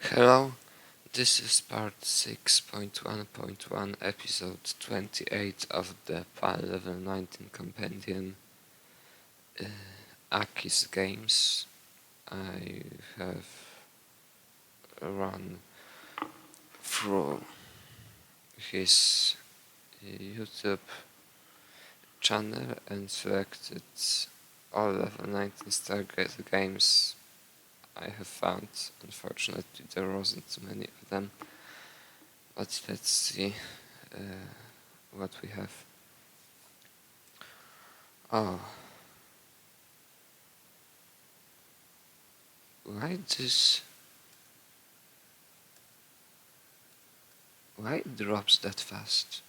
Hello, this is part 6.1.1, episode 28 of the file level 19 compendium uh, Aki's games. I have run through his YouTube channel and selected all level 19 Stargate games I have found. Unfortunately, there wasn't too many of them, but let's see what we have. Oh, why this? Why it drops that fast?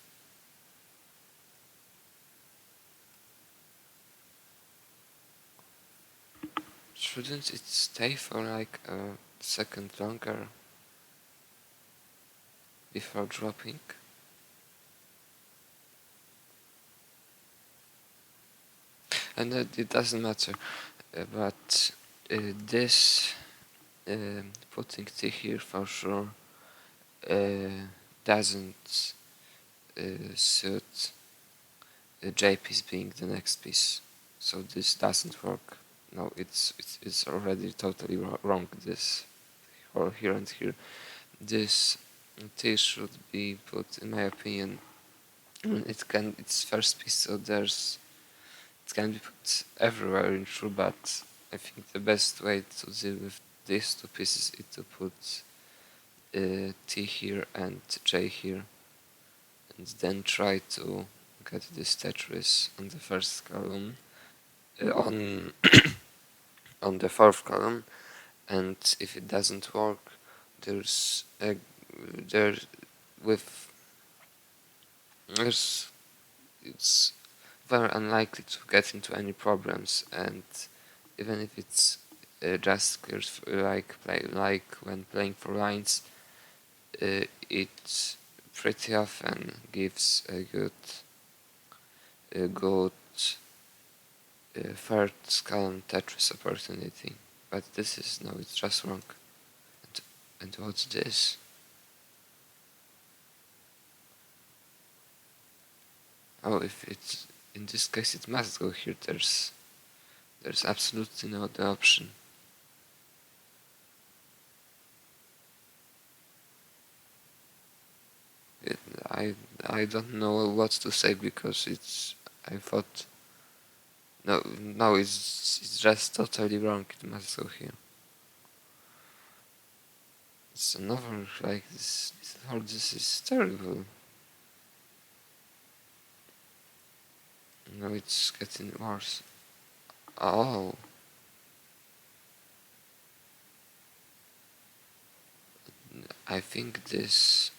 Shouldn't it stay for like a second longer before dropping? And it doesn't matter, but this putting T here for sure doesn't suit J piece being the next piece, so this doesn't work. No, it's already totally wrong. This or here and here, this T should be put, in my opinion. It's first piece, so it can be put everywhere in true, but I think the best way to deal with these two pieces is to put T here and J here, and then try to get this Tetris on the first column, on on the fourth column, and if it doesn't work, there's a there with there's it's very unlikely to get into any problems, and even if it's just like when playing for lines, it pretty often gives a good third column Tetris opportunity. But this is no, it's just wrong. And what's this? Oh, if it's in this case, it must go here. There's absolutely no other option. It, I I don't know what to say because I thought no, it's just totally wrong. It must go here. It's another like this. This is terrible. No, it's getting worse. Oh, I think this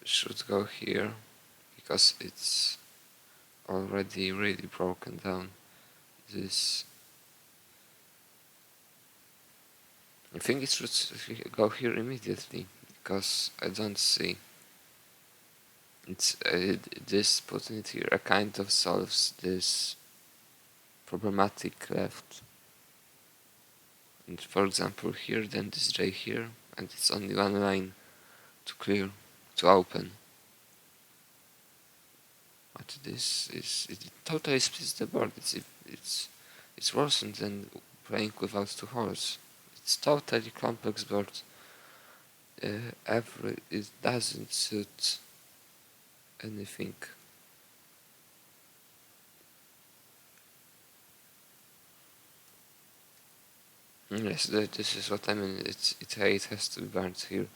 should go here because it's already really broken down. This I think it should go here immediately because I don't see it's this putting it here kind of solves this problematic left. And for example here, then this J here, and it's only one line to clear, to open. But this is it totally splits the board. It's worse than playing without two holes. It's totally complex board. It doesn't suit anything. Yes, this is what I mean. It has to be burnt here,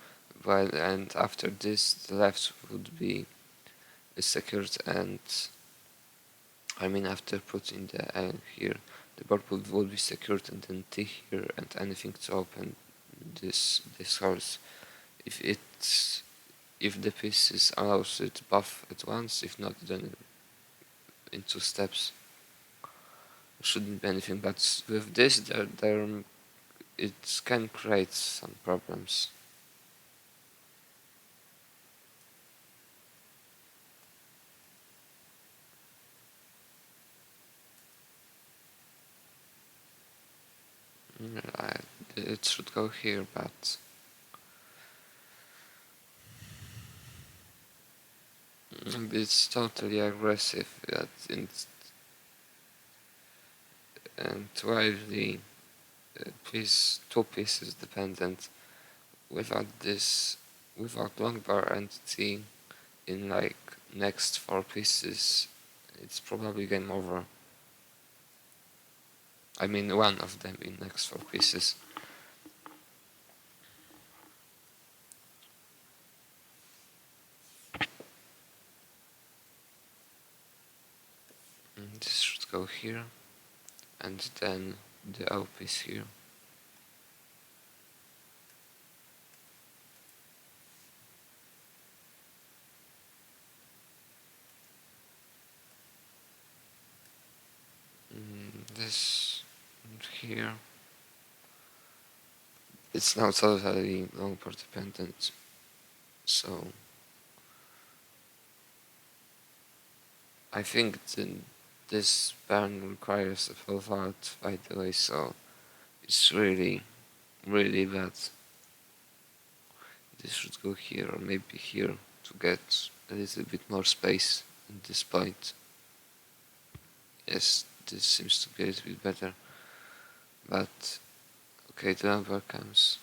while and after this the left would be secured, and I mean after putting the L here, the board would be secured, and then T here, and anything to open this holes. If if the pieces allows it buff at once, if not then in two steps. Shouldn't be anything, but with this there it can create some problems. It should go here, but It's totally aggressive and wildly two pieces dependent. Without this, without long bar entity in like next four pieces, it's probably game over. I mean one of them in next four pieces. This should go here, and then the O piece here. This here. It's now totally long bar dependent, so I think this burn requires a full out, by the way, so it's really bad. This should go here or maybe here to get a little bit more space at this point. Yes, this seems to be a little bit better, but okay, the number comes.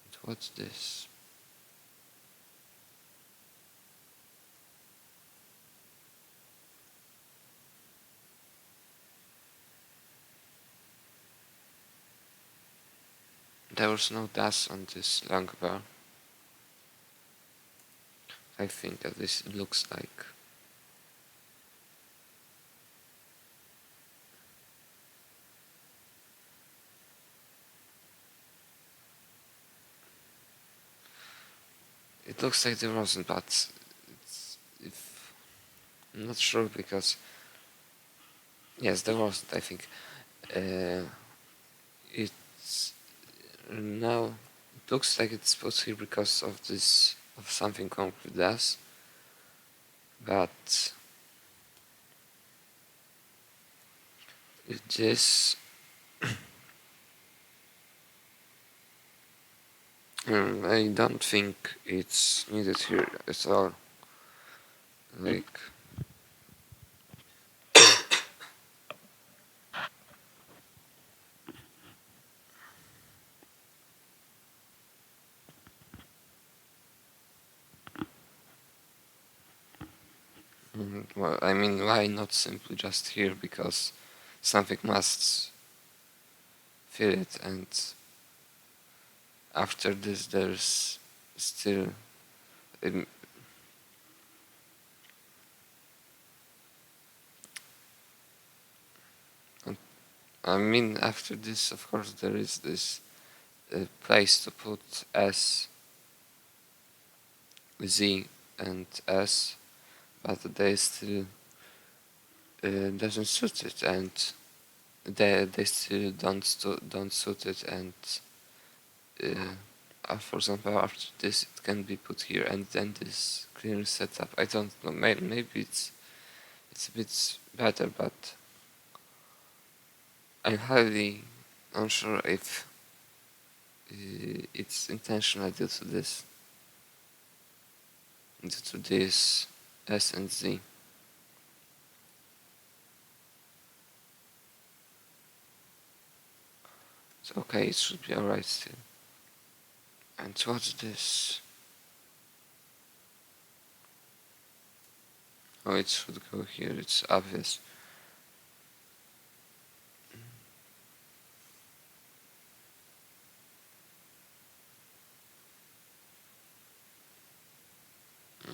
And what's this? There was no dust on this long bar. I think at least it looks like. It looks like there wasn't, but if I'm not sure because yes, there wasn't. I think it's now it looks like it's put here because of this of something concrete does, but this I don't think it's needed here at all. Like well, I mean, why not simply just here? Because something must fill it, and after this, there's still. Um, I mean, after this, of course, there is this place to put S, Z, and S, but they still doesn't suit it, and they still don't suit it, and for example, after this, it can be put here, and then this clear setup. I don't know. Maybe it's a bit better, but I'm highly unsure if it's intentional due to this S and Z. So okay, it should be alright still. And what's this? Oh, it should go here, it's obvious.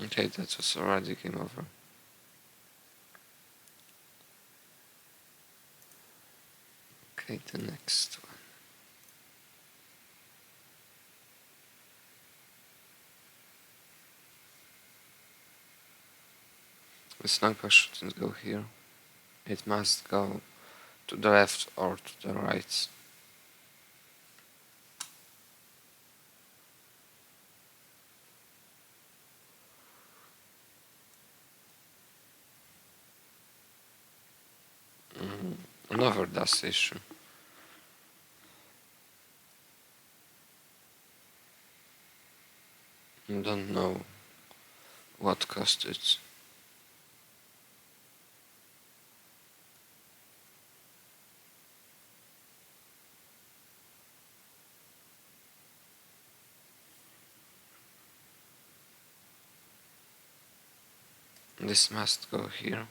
Okay, that was already game over. Okay, the next one. The sniper shouldn't go here. It must go to the left or to the right. Another dust issue. I don't know What cost it? This must go here.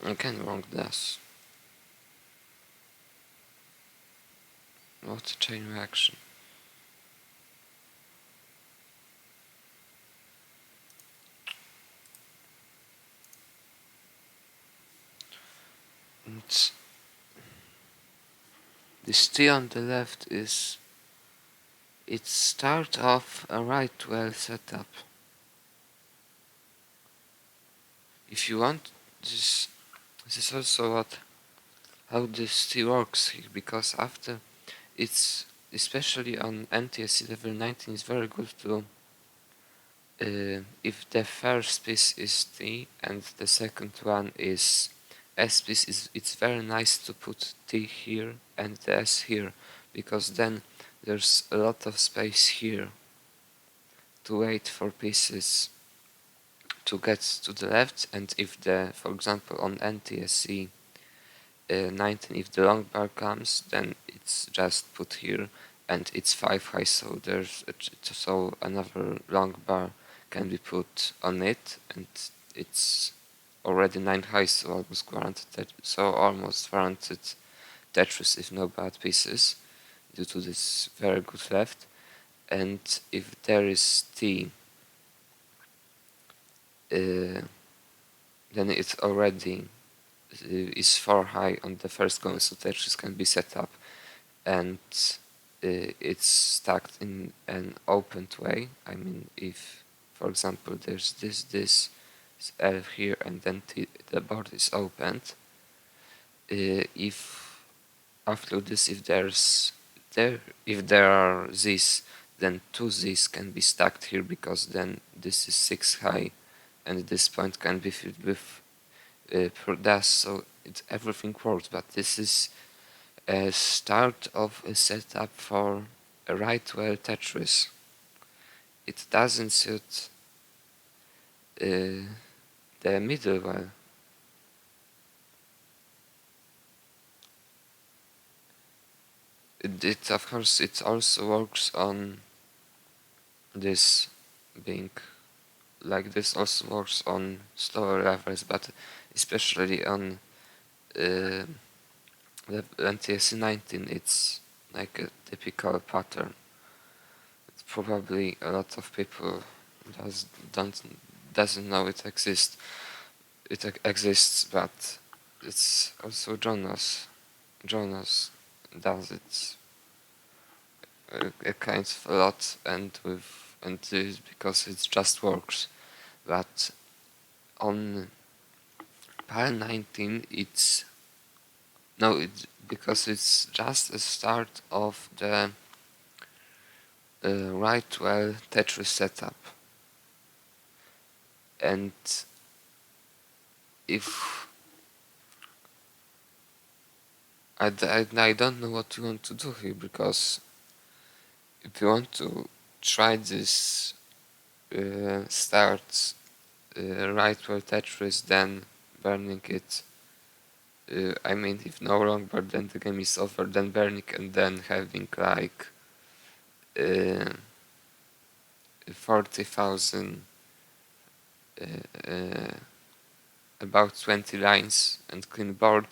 Again, wrong dash. What a chain reaction. And this T on the left is it start off a right well setup. If you want this is also what how this T works here, because after it's especially on NTSC level 19 is very good to if the first piece is T and the second one is S piece, it's very nice to put T here and the S here, because then there's a lot of space here to wait for pieces to get to the left. And if the, for example, on NTSC 19, if the long bar comes, then it's just put here and it's 5 high, so there's so another long bar can be put on it, and it's already 9 high, so almost guaranteed almost guaranteed Tetris if no bad pieces due to this very good left. And if there is T, then it's already is 4 high on the first going, so Tetris can be set up, and it's stacked in an opened way. I mean, if for example there's this L here and then the board is opened, if after this if there are these, then 2 Z's can be stacked here, because then this is 6 high and this point can be filled with per dash, so everything works. But this is a start of a setup for a right well Tetris. It doesn't suit the middle well. It of course it also works on this being like this, also works on slower levels, but especially on the NTSC 19 it's like a typical pattern. It's probably a lot of people doesn't know it exists. It exists, but it's also Jonas does it a kind of a lot, and because it just works. But on PAL 19 it's no, because it's just a start of the right well Tetris setup, and if I don't know what you want to do here, because if you want to try this start right well Tetris, then burning it. I mean, if no longer, then the game is over, then burning and then having like 40,000, about 20 lines and clean board,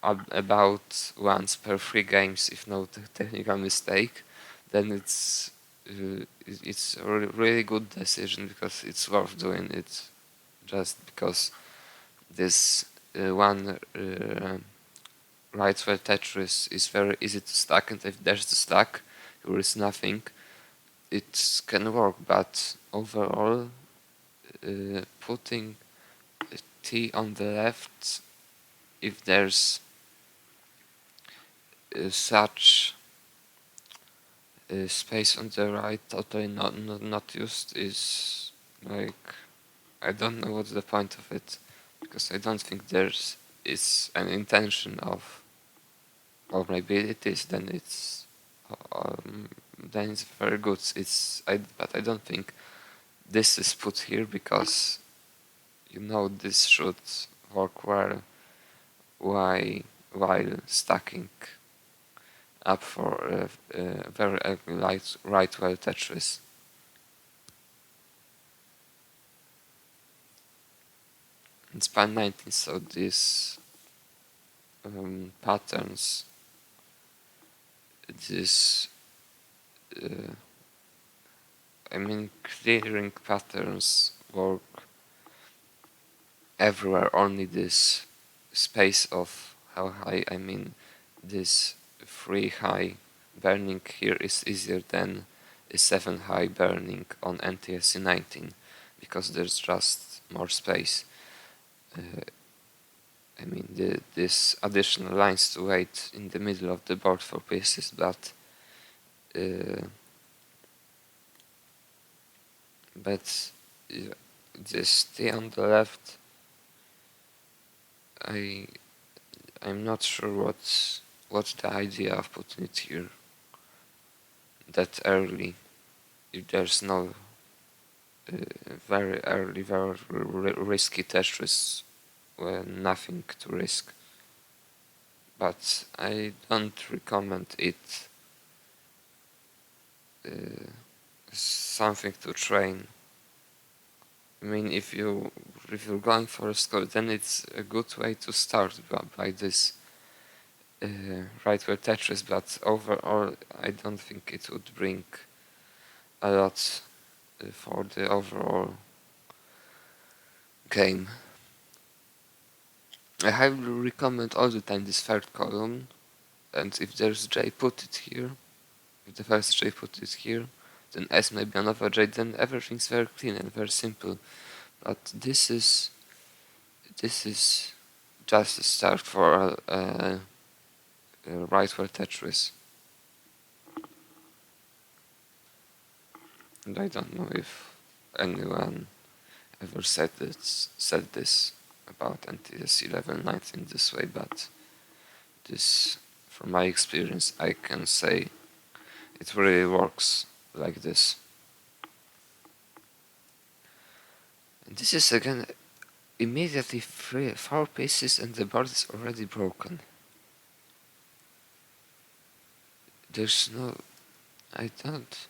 about once per 3 games, if no technical mistake, then it's a really good decision, because it's worth doing it, just because this one right where Tetris is very easy to stack, and if there's the stack, there is nothing. It can work, but overall, putting T on the left if there's such space on the right totally not used, is like, I don't know what's the point of it, because I don't think there's is an intention of, or maybe it is, um, then it's very good. But I don't think this is put here because this should work well while stacking up for a very light right well Tetris. It's span 19, so these patterns, this uh, clearing patterns work everywhere. Only this space of how high, this 3 high burning here is easier than a 7 high burning on NTSC 19, because there's just more space. This additional lines to wait in the middle of the board for pieces, but uh, this T on the left, I'm not sure what's the idea of putting it here that early, if there's no very early, very risky Tetris, nothing to risk. But I don't recommend it. Something to train. If you're going for a score, then it's a good way to start by this right-where Tetris. But overall, I don't think it would bring a lot for the overall game. I highly recommend all the time this third column, and if there's J, put it here. If the first J, put it here. Then S maybe another J. Then everything's very clean and very simple. But this is just a start for a right-where Tetris. And I don't know if anyone ever said this about NTSC level 19 this way, but this, from my experience, I can say it really works like this. And this is again immediately 4 pieces and the board is already broken. There's no... I don't...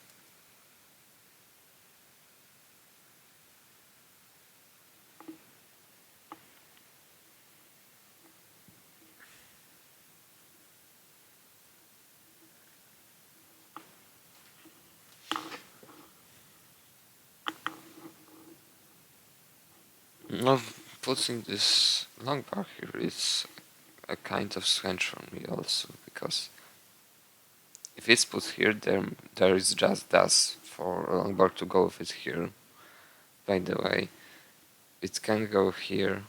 Of putting this long bar here is a kind of strange for me also, because if it's put here, there is just das for a long bar to go with it here. By the way, it can go here,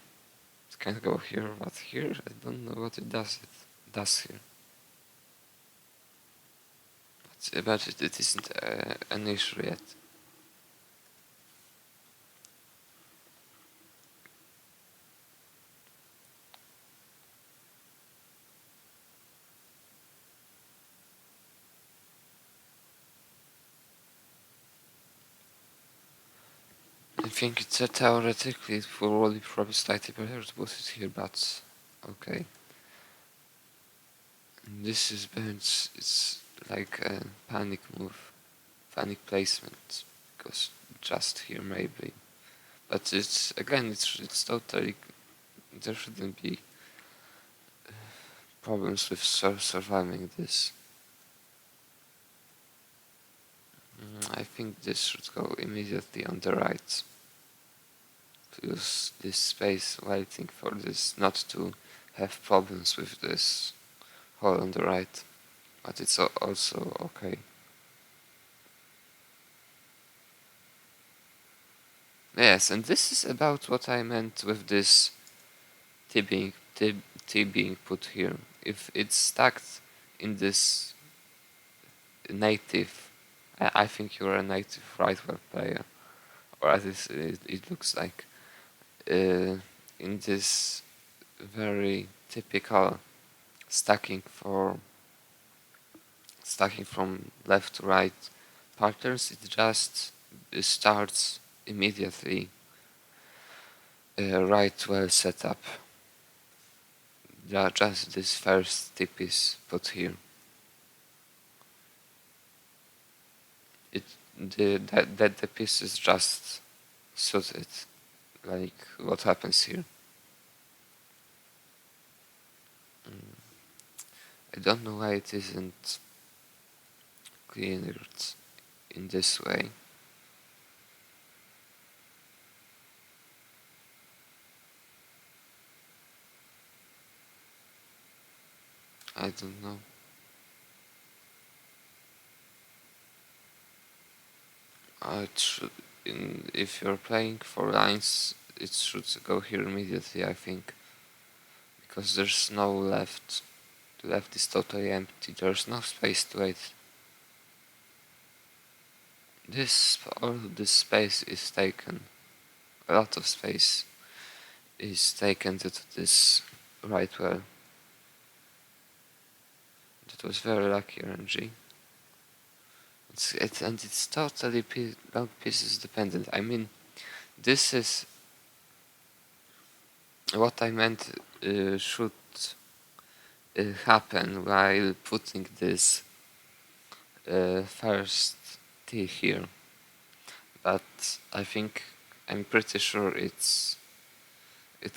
but here I don't know what it does. It does here, but it isn't an issue yet. I think it's theoretically it will be probably slightly better to put it here, but okay. This is Burns. It's like a panic move, panic placement, because just here maybe. But it's again, it's totally, there shouldn't be problems with surviving this. I think this should go immediately on the right. To use this space waiting for this not to have problems with this hole on the right. But it's also okay. Yes, and this is about what I meant with this T being put here. If it's stacked in this native, I think you're a native right web player, or at least it looks like. In this very typical stacking from left to right patterns, it just starts immediately right well set up. Just this first tip is put here. That the piece is just suited, like what happens here. I don't know why it isn't cleared in this way. I don't know. It should, if you're playing 4 lines, it should go here immediately, I think, because there's no left. The left is totally empty. There's no space to wait. All this space is taken. A lot of space is taken due to this right well. That was very lucky RNG. It's totally long pieces dependent. I mean, this is what I meant should happen while putting this first T here, but I'm pretty sure it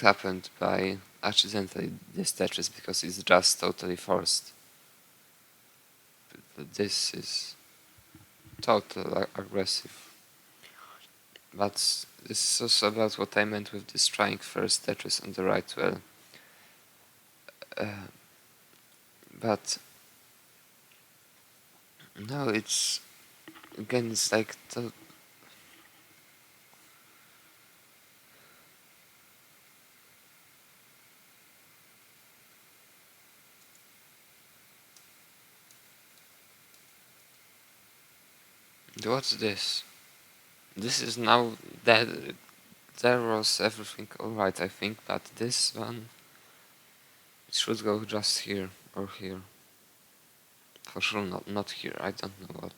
happened by accidentally this Tetris because it's just totally forced. But this is totally aggressive. But this is also about what I meant with this trying first Tetris on the right well. But no, it's again, it's like what's this? This is now that there was everything alright, I think, but this one, it should go just here or here. For sure not here, I don't know what.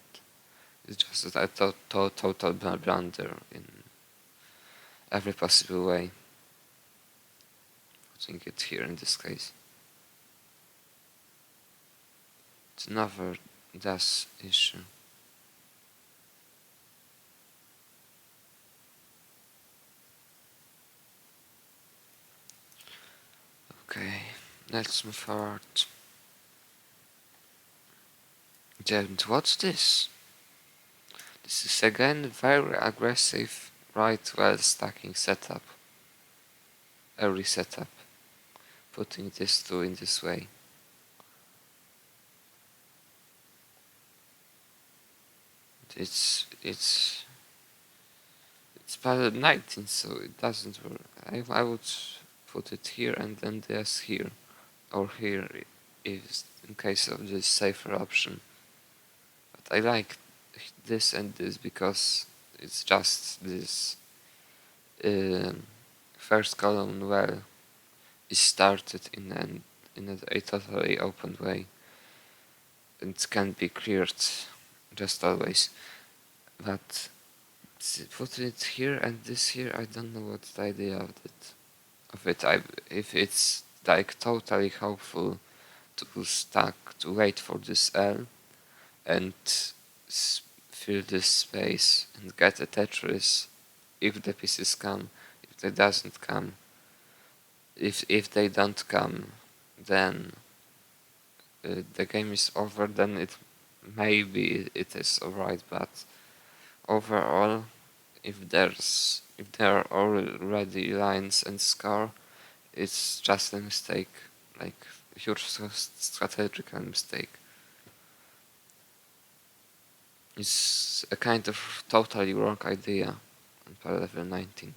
It's just that I thought total blunder in every possible way. Putting it here in this case. It's another DAS issue. Okay, let's move forward. And what's this? This is again very aggressive right well stacking setup. Every setup. Putting this two in this way. It's padded 19, so it doesn't work. I would put it here and then this here, or here, if in case of this safer option. But I like this and this because it's just this first column well is started in a totally open way and can be cleared just always. But put it here and this here, I don't know what's the idea of it. If it's like totally helpful to wait for this L and fill this space and get a Tetris if the pieces come. If they doesn't come, if they don't come, then the game is over. Then maybe it is alright, but overall, if there are already lines and score, it's just a mistake, like a huge strategical mistake. It's a kind of totally wrong idea on level 19.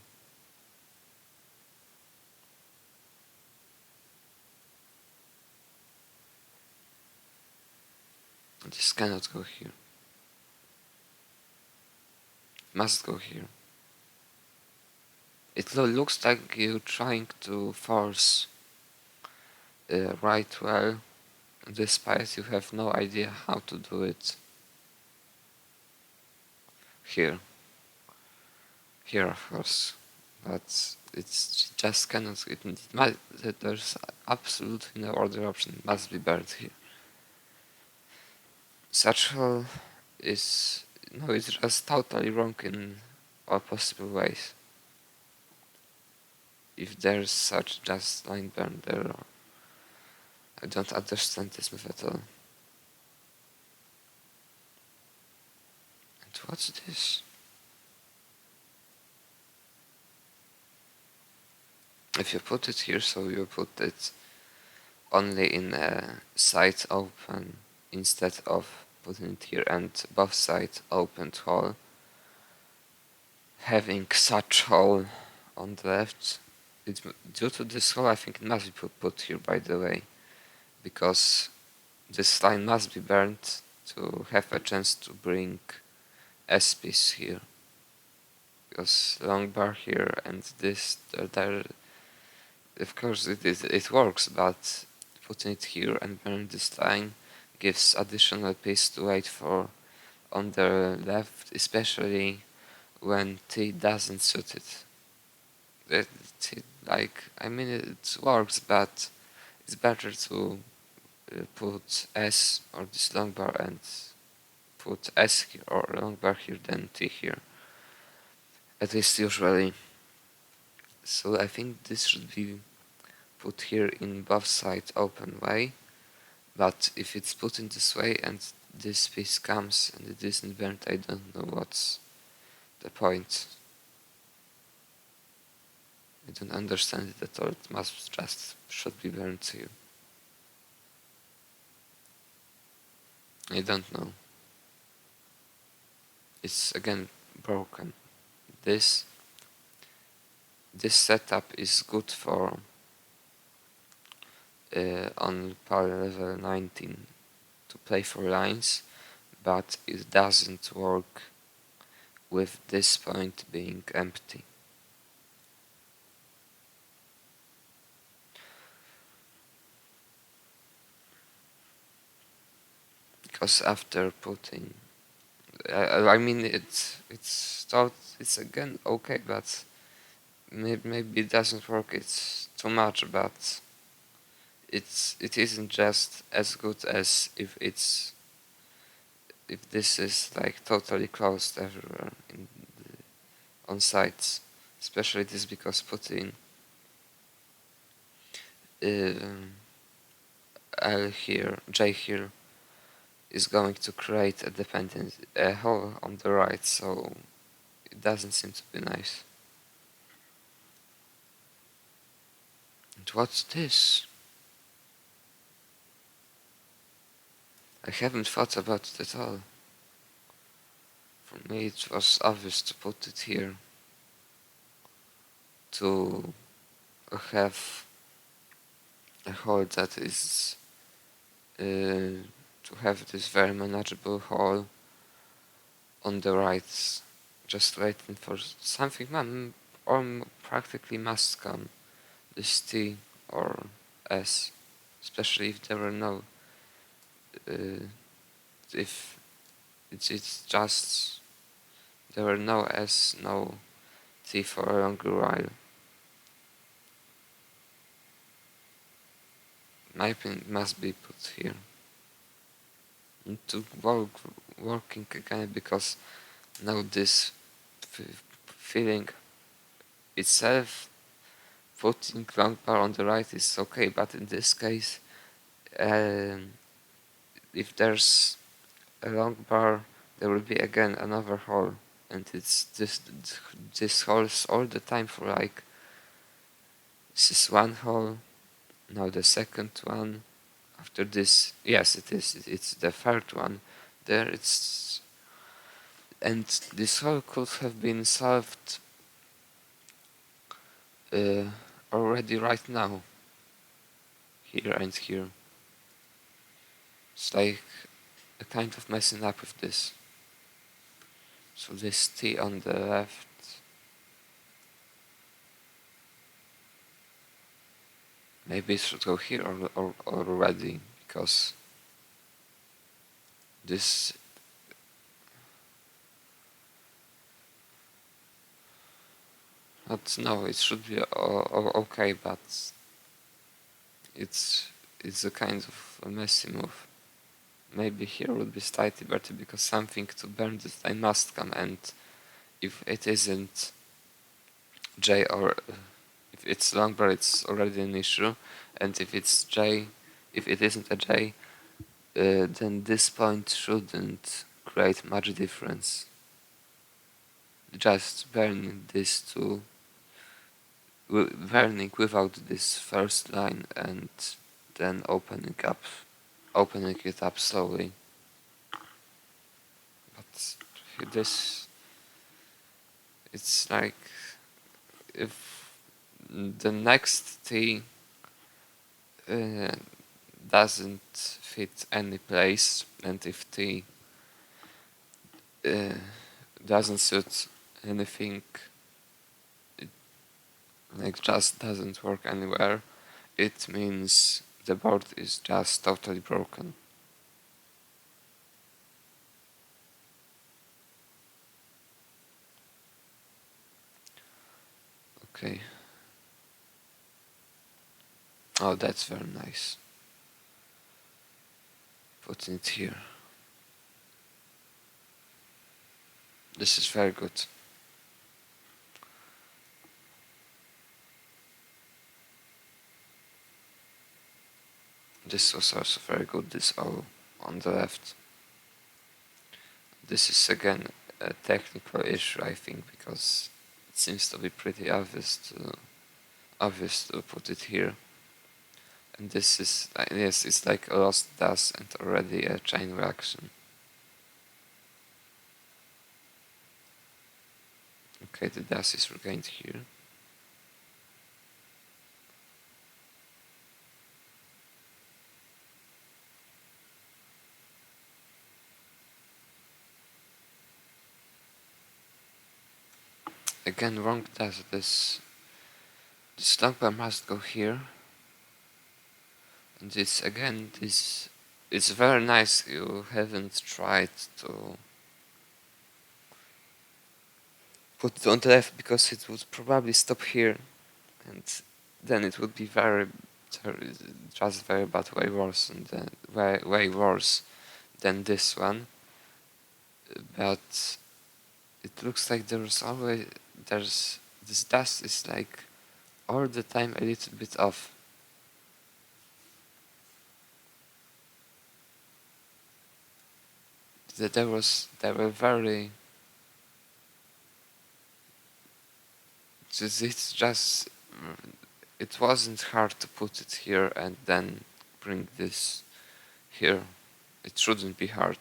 This cannot go here. Must go here. It looks like you're trying to force right well, despite you have no idea how to do it. Here. Here, of course. But it's just cannot. There's absolutely no other option. It must be burned here. Such hole is no, it's just totally wrong in all possible ways. If there's such just line burn there, I don't understand this move at all. And what's this? If you put it here, so you put it only in a side open instead of putting it here and both sides opened hole. Having such hole on the left, it's due to this hole. I think it must be put here, by the way, because this line must be burned to have a chance to bring S piece here. Because long bar here and this there, of course it works, but putting it here and burning this line gives additional piece to wait for on the left, especially when T doesn't suit it. I mean, it works, but it's better to put S or this long bar and put S here or long bar here than T here. At least usually. So I think this should be put here in both sides open way, but if it's put in this way and this piece comes and it isn't burnt, I don't know what's the point. I don't understand it at all. It must just should be burnt here. I don't know. It's again broken. This setup is good for on power level 19 to play for lines, but it doesn't work with this point being empty. Because after putting, I mean it's again okay, but maybe it doesn't work. It's too much, but it isn't just as good as if this is like totally closed everywhere on sites. Especially this because putting L here, J here is going to create a hole on the right, so it doesn't seem to be nice. And what's this? I haven't thought about it at all. For me it was obvious to put it here to have a hole that is to have this very manageable hole on the right, just waiting for something or practically must come, this T or S, especially if there were no if it's just there were no S, no T for a longer while. My opinion must be put here. And to working again, because now this feeling itself, putting long bar on the right is okay, but in this case, if there's a long bar, there will be again another hole, and it's this holes all the time for like, this is one hole, now the second one, after this, yes it is, it's the third one, there it's, and this hole could have been solved already right now, here and here. It's like kind of messing up with this. So this T on the left, maybe it should go here or already, because this, but no, it should be okay, but it's it's a kind of a messy move. Maybe here would be slightly better, because something to burn this line must come, and if it isn't J, or if it's long bar, it's already an issue, and if it's J, if it isn't a J, then this point shouldn't create much difference. Just burning this two, burning without this first line, and then opening it up slowly. But this, it's like if the next T doesn't fit any place, and if T doesn't suit anything, it like just doesn't work anywhere, it means the board is just totally broken. Okay. Oh, that's very nice. Putting it here. This is very good. This was also very good, this O on the left. This is again a technical issue, I think, because it seems to be pretty obvious to put it here. And this is, yes, it's like a lost dust and already a chain reaction. Okay, the dust is regained here. Again, wrong dust. This lumper must go here. And it's again, it's very nice you haven't tried to put it on the left, because it would probably stop here, and then it would be just very bad, way worse, and way worse than this one. But it looks like there's this dust is like all the time a little bit off. There were very, it's just, it wasn't hard to put it here and then bring this here. It shouldn't be hard.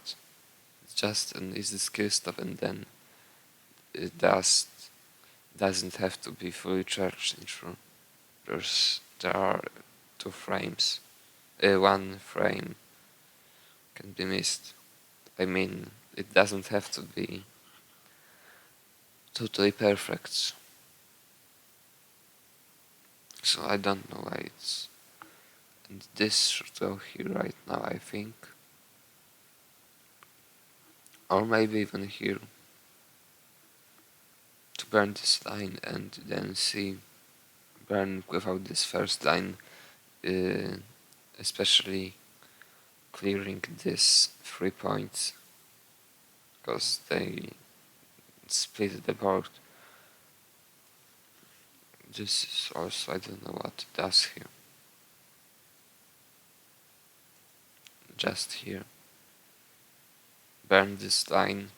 It's just an easy skill stop, and then it doesn't have to be fully charged in true. There are two frames. One frame can be missed. I mean, it doesn't have to be totally perfect. So I don't know why it's... And this should go here right now, I think. Or maybe even here. To burn this line and then see burn without this first line, especially clearing these 3 points, because they split the board. This is also, I don't know what it does here. Just here. Burn this line,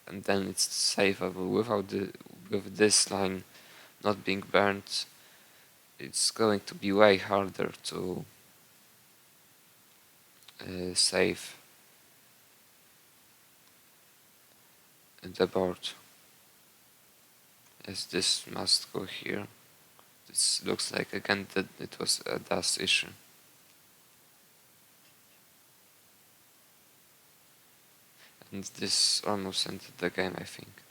and then it's savable. With this line not being burned, it's going to be way harder to save the board. As this must go here. This looks like again that it was a dust issue. And this almost ended the game, I think.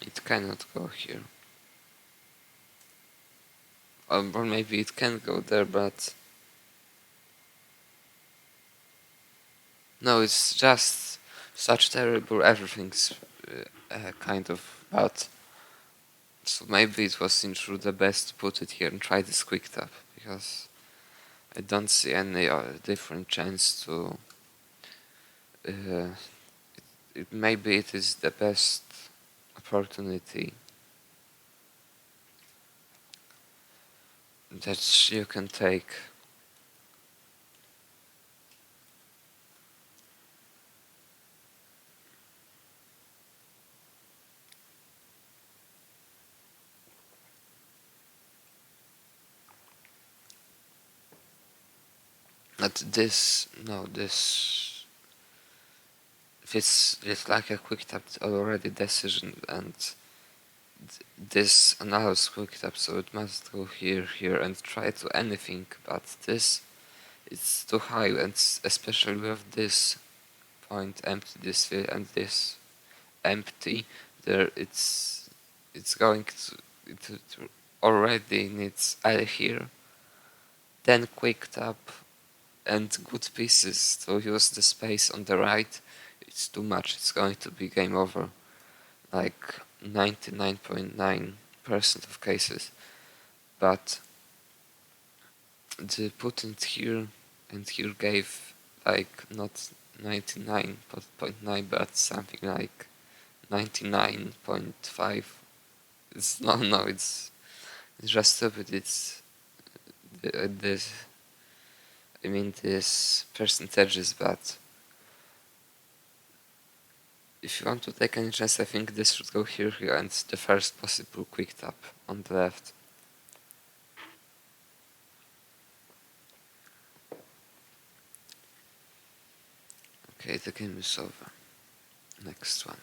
It cannot go here. Or maybe it can go there, but... No, it's just such terrible everything's kind of bad. So maybe it was in truth the best to put it here and try this quick tap, because I don't see any different chance to... maybe it is the best opportunity that you can take. But this, no, it's like a quick tap already decision, and this allows quick tap, so it must go here, here, and try to anything, but this, it's too high, and especially with this point empty, this field, and this empty, there it's going to, it already needs L here, then quick tap, and good pieces to use the space on the right. It's too much, it's going to be game over, like 99.9% of cases. But the put it here and here gave like not 99.9 but something like 99.5. It's no, it's just stupid. It's this, I mean, this percentages, but if you want to take any chance, I think this should go here, here, and the first possible quick tap on the left. Okay, the game is over. Next one.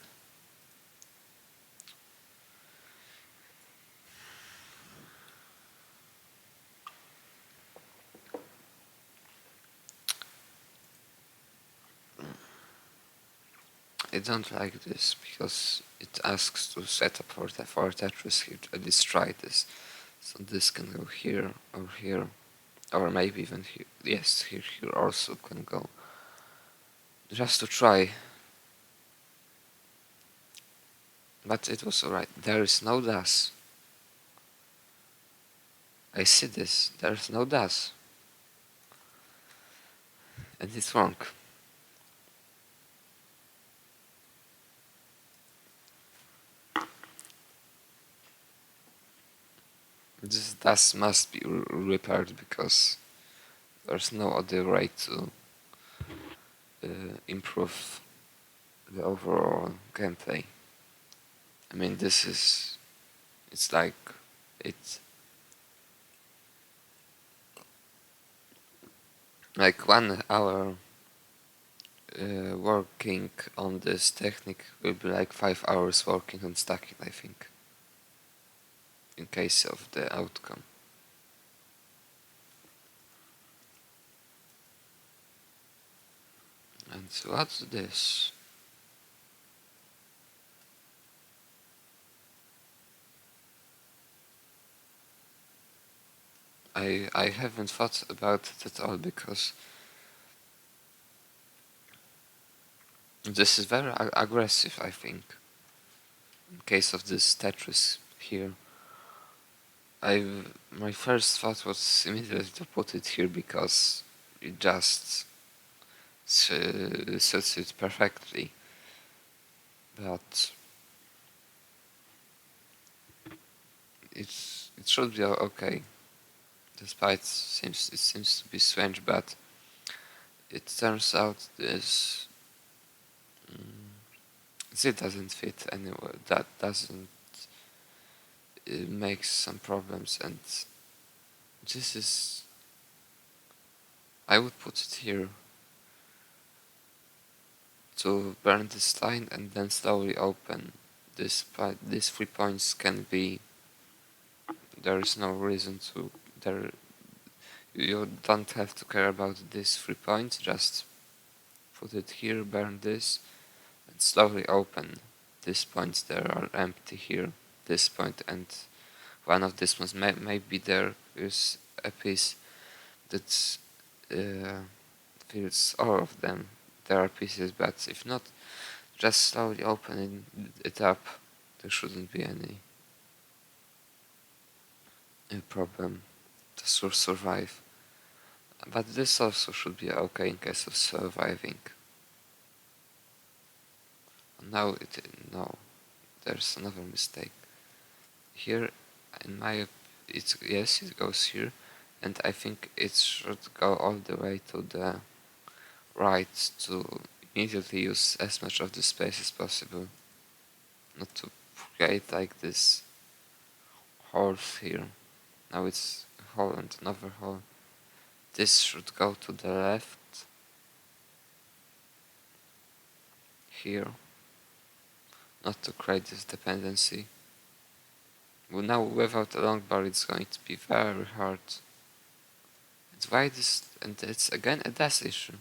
I don't like this because it asks to set up for Tetris here. Let's try this. So this can go here or here, or maybe even here. Yes, here also can go. Just to try. But it was alright. There is no DAS. I see this. There is no DAS. And it's wrong. This DAS must be repaired because there's no other way to improve the overall gameplay. I mean, it's like, it's like 1 hour working on this technique will be like 5 hours working on stacking, I think, in case of the outcome. And what's this? I haven't thought about it at all because this is very aggressive, I think. In case of this Tetris here, my first thought was immediately to put it here because it just suits it perfectly. But it should be okay. Despite it seems to be strange, but it turns out this Z doesn't fit anywhere. That doesn't make some problems, and this is, I would put it here to burn this line and then slowly open this. These 3 points can be there is no reason to there. You don't have to care about these 3 points. Just put it here, burn this, and slowly open. These points there are empty here. This point and one of these ones. Maybe there is a piece that fills all of them. There are pieces, but if not, just slowly opening it up. There shouldn't be any problem to survive. But this also should be okay in case of surviving. Now no, there's another mistake. Here, in my it's yes, it goes here, and I think it should go all the way to the right to immediately use as much of the space as possible. Not to create like this holes here. Now it's a hole and another hole. This should go to the left. Here. Not to create this dependency. Well, now without a long bar it's going to be very hard. It's why this, and it's again a dash issue.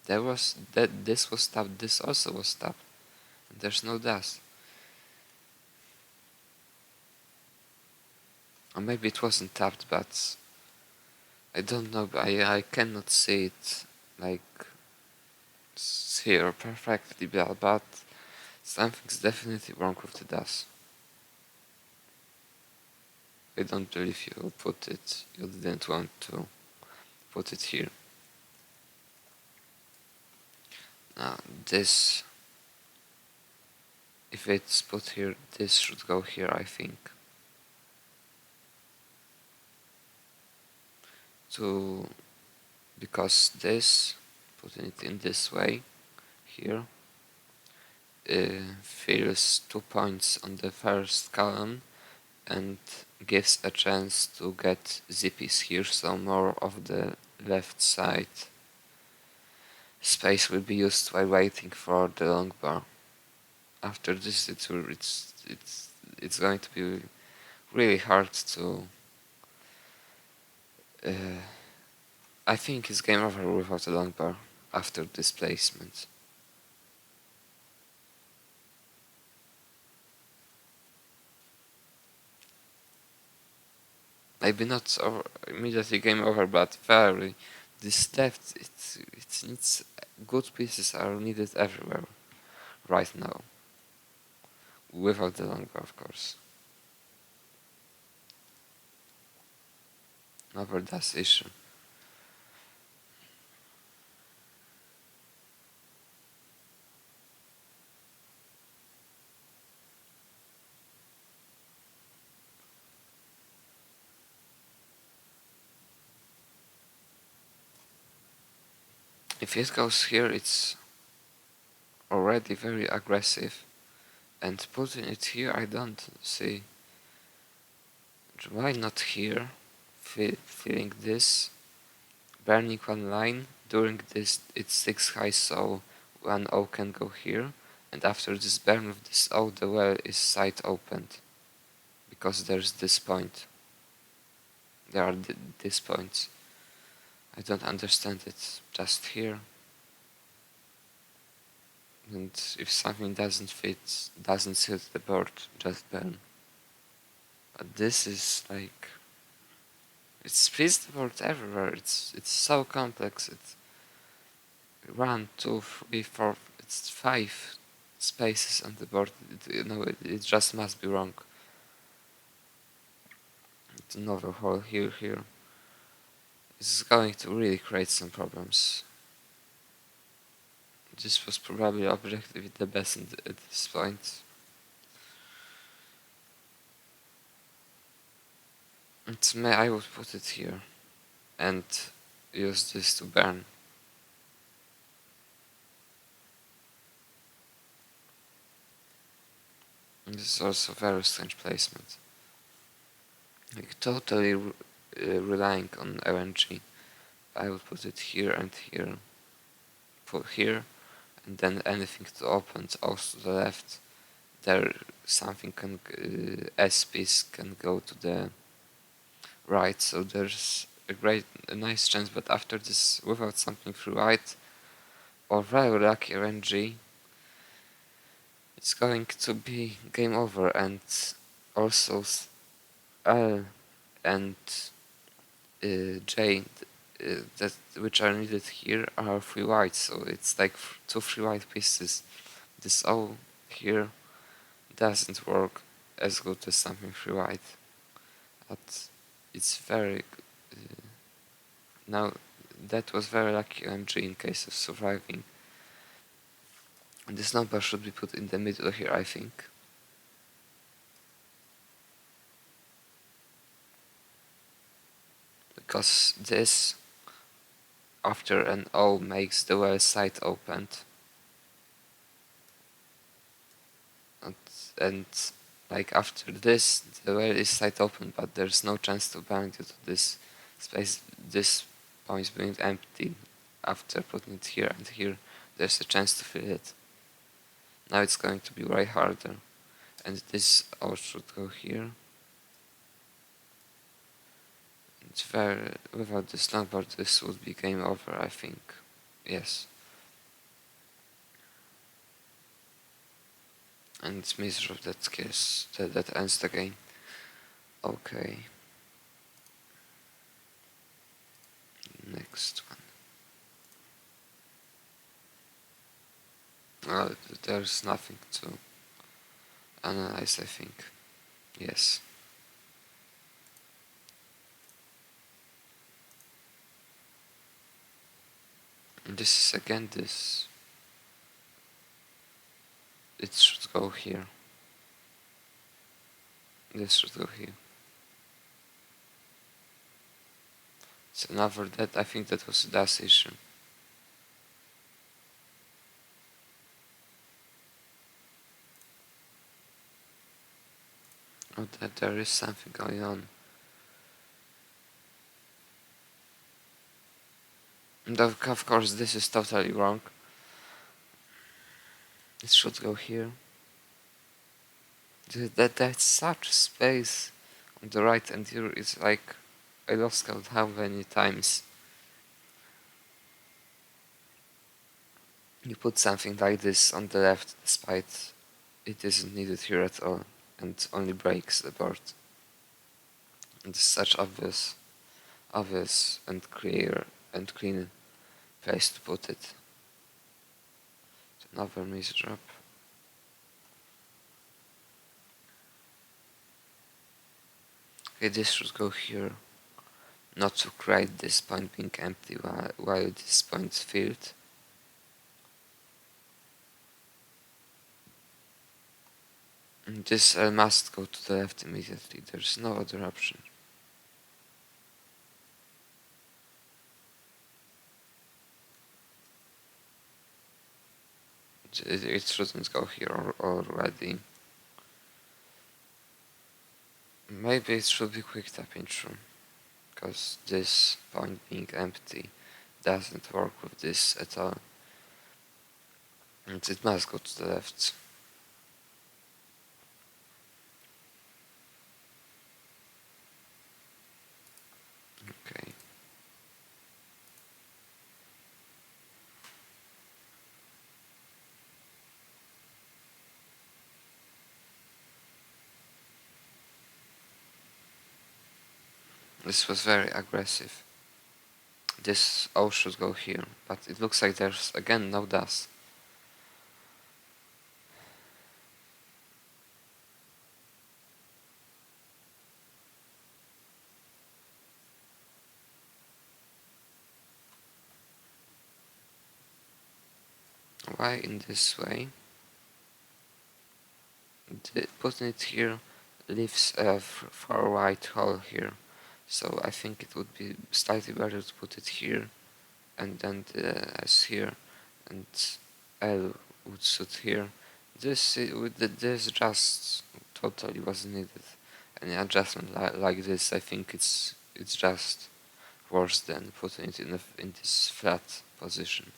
This was tapped, this also was tapped. And there's no dash. Or maybe it wasn't tapped, but I don't know, I cannot see it like here perfectly, but something's definitely wrong with the dash. I don't believe you put it, you didn't want to put it here. Now this, if it's put here, this should go here, I think. Because this, putting it in this way, here, fills 2 points on the first column and gives a chance to get zippies here, so more of the left side space will be used while waiting for the long bar. After this, it's going to be really hard to. I think it's game over without a long bar after this placement. Maybe not immediately game over, but very. This left, it needs good pieces are needed everywhere right now. Without the long bar, of course. Another dash issue. If it goes here, it's already very aggressive, and putting it here, I don't see. Why not here? Filling this, burning one line. During this, it's 6 high, so 1 O can go here, and after this burn with this O, the well is side opened, because there's this point. There are these points. I don't understand it. Just here. And if something doesn't fit, doesn't suit the board, just burn. But this is like, it splits the board everywhere. It's so complex. It's 1, 2, 3, 4. It's 5 spaces on the board. It just must be wrong. It's another hole here. This is going to really create some problems. This was probably objectively the best at this point. I would put it here and use this to burn. And this is also very strange placement. Like totally relying on RNG. I would put it here and here. Put here, and then anything to open also to the left. there something can S piece can go to the right, so there's a nice chance. But after this, without something through right or very lucky RNG, it's going to be game over. And also L and J that which are needed here are free white, so it's like two free white pieces. This O here doesn't work as good as something free white, but it's very now that was very lucky MG in case of surviving. And this number should be put in the middle here, I think. Because this after an O makes the well side opened. And like after this, the well is side open, but there's no chance to bind due to this space, this point being empty. After putting it here and here, there's a chance to fill it. Now it's going to be way harder, and this O should go here. It's very, without this longboard, this would be game over, I think. Yes. And it's miserable that kills, that ends the game. Okay. Next one. Well, there's nothing to analyze, I think. Yes. And this is again this. It should go here. This should go here. It's another that I think that was a DAS issue. Oh, that there is something going on. And of course this is totally wrong. It should go here. That's such space on the right, and here it's like I lost count how many times you put something like this on the left despite it isn't needed here at all and only breaks the board. And it's such obvious and clear and clean place to put it. Another miss drop. Okay, this should go here. Not to create this point being empty while this point is filled. And this must go to the left immediately. There's no other option. It shouldn't go here already. Maybe it should be quick tapping through, because this point being empty doesn't work with this at all. And it must go to the left. Okay. This was very aggressive. This O should go here, but it looks like there's again no dust. Why in this way? Putting it here leaves a far white hole here, so I think it would be slightly better to put it here and then the S here, and L would suit here. This just totally wasn't needed. Any adjustment like this, I think it's just worse than putting it in this flat position.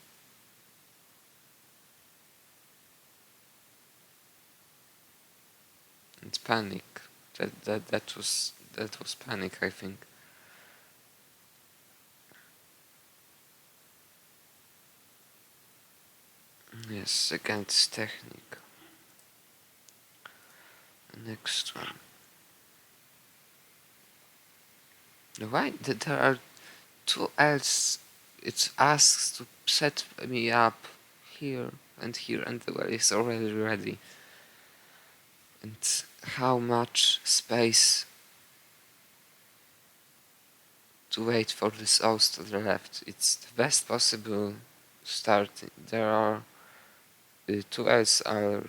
It's panic. That was panic, I think. Yes, against technique. Next one. Why there are two else? It asks to set me up here, and the well is already ready. And how much space to wait for this O's to the left? It's the best possible start. There are two L's are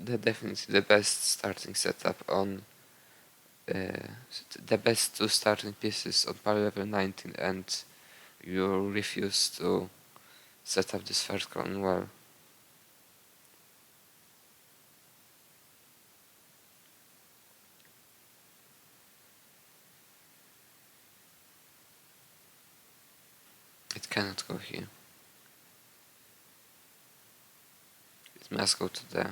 definitely the best starting setup on the best two starting pieces on par level 19, and you refuse to set up this third column well. It cannot go here. It must go to the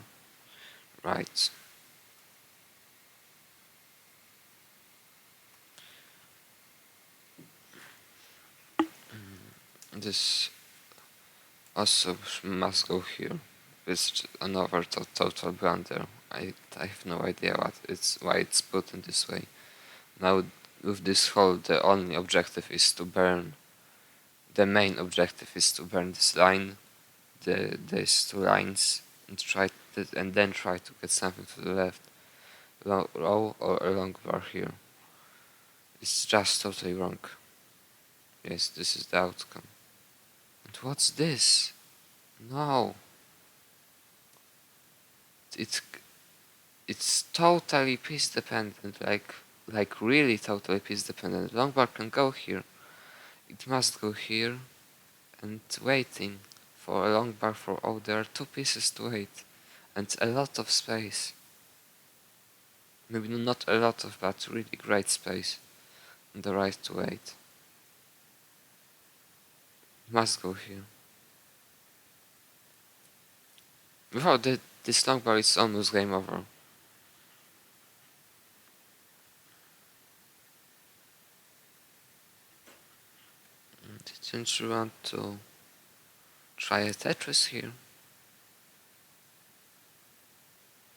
right. This also must go here. It's another total blunder. I have no idea why it's put in this way. Now with this hole, the only objective is to burn. The main objective is to burn this line, these two lines, and then try to get something to the left, row or a long bar here. It's just totally wrong. Yes, this is the outcome. And what's this? No. It's it's totally piece dependent, like really totally piece dependent. Long bar can go here. It must go here, and waiting for a long bar for there are two pieces to wait, and a lot of space. Maybe not a lot of, but really great space on the right to wait. Must go here. Without this long bar, it's almost game over. Didn't you want to try a Tetris here?